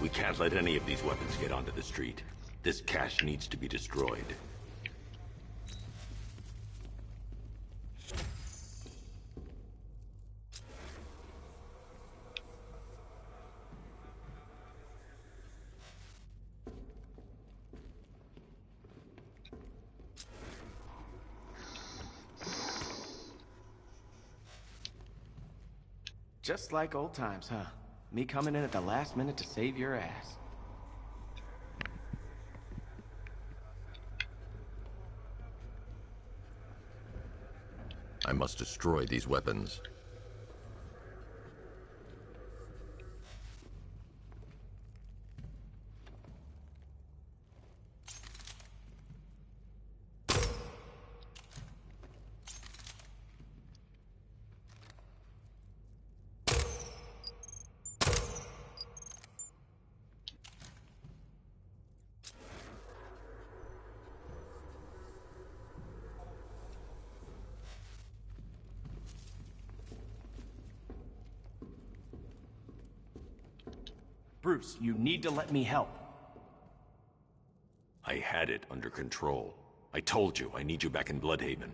We can't let any of these weapons get onto the street. This cache needs to be destroyed. Just like old times, huh? Me coming in at the last minute to save your ass. I must destroy these weapons. Bruce, you need to let me help. I had it under control. I told you, I need you back in Bloodhaven.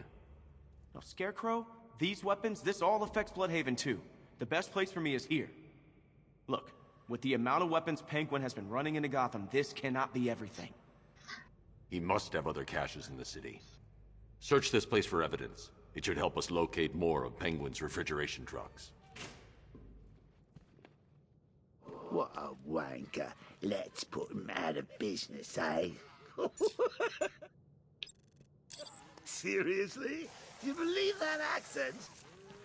Now, Scarecrow, these weapons, this all affects Bloodhaven too. The best place for me is here. Look, with the amount of weapons Penguin has been running into Gotham, this cannot be everything. He must have other caches in the city. Search this place for evidence. It should help us locate more of Penguin's refrigeration trucks. What a wanker. Let's put him out of business, eh? Seriously? Do you believe that accent?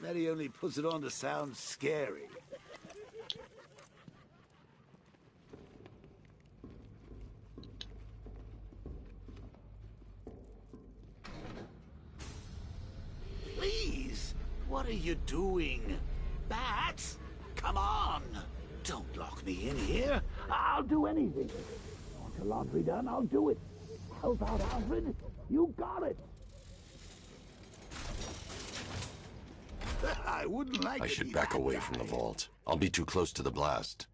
That he only puts it on to sound scary. Please, what are you doing? Bats? Come on! Don't lock me in here. I'll do anything. Want your laundry done? I'll do it. Help out, Alfred. You got it. I wouldn't like I should back away from the vault. I'll be too close to the blast.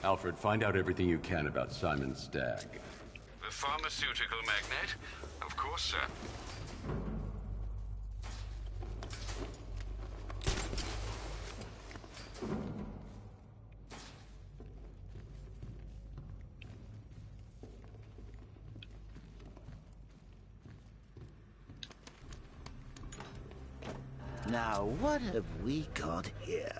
Alfred, find out everything you can about Simon Stagg. The pharmaceutical magnate? Of course, sir. Now, what have we got here?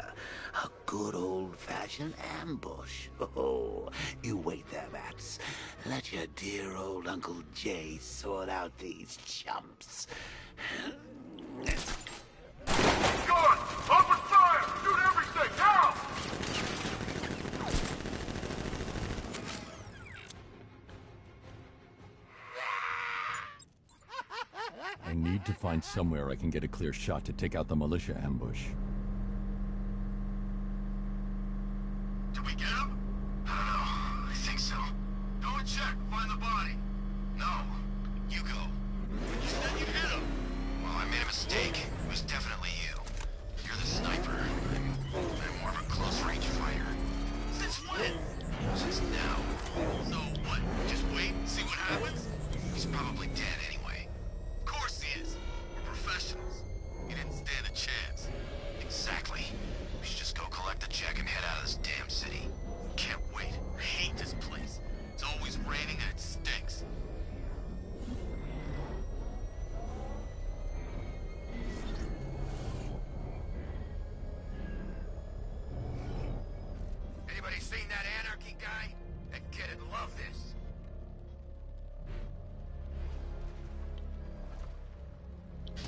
A good old-fashioned ambush. Oh, you wait there, Bats. Let your dear old Uncle Jay sort out these chumps. Guard! Open fire! Shoot everything! Now! I need to find somewhere I can get a clear shot to take out the militia ambush. Did we get him? I don't know. I think so. Go and check. Find the body. No. You go. You said you hit him. Well, I made a mistake. It was definitely you. You're the sniper. I'm more of a close-range fighter. Since when? Since now. So what? Just wait and see what happens? He's probably dead anyway. Of course he is. We're professionals. He didn't stand a chance. Exactly. We should just go collect the check and head out of this damn city. Can't wait. I hate this place. It's always raining and it stinks. Anybody seen that anarchy guy? That kid'd love this.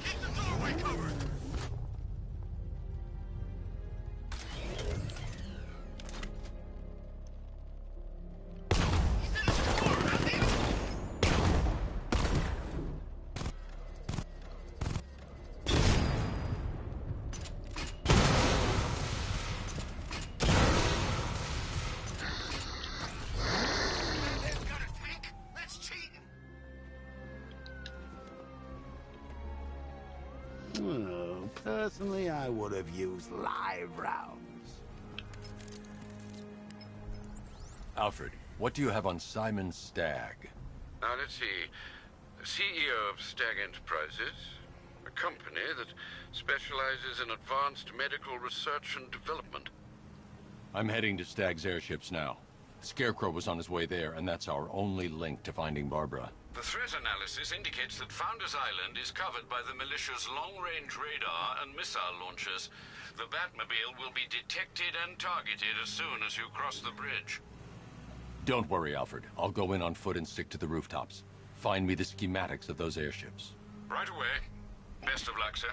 Keep the doorway covered! Well, personally, I would have used live rounds. Alfred, what do you have on Simon Stagg? Now, let's see. CEO of Stag Enterprises, a company that specializes in advanced medical research and development. I'm heading to Stag's airships now. Scarecrow was on his way there, and that's our only link to finding Barbara. The threat analysis indicates that Founders Island is covered by the militia's long-range radar and missile launchers. The Batmobile will be detected and targeted as soon as you cross the bridge. Don't worry, Alfred. I'll go in on foot and stick to the rooftops. Find me the schematics of those airships. Right away. Best of luck, sir.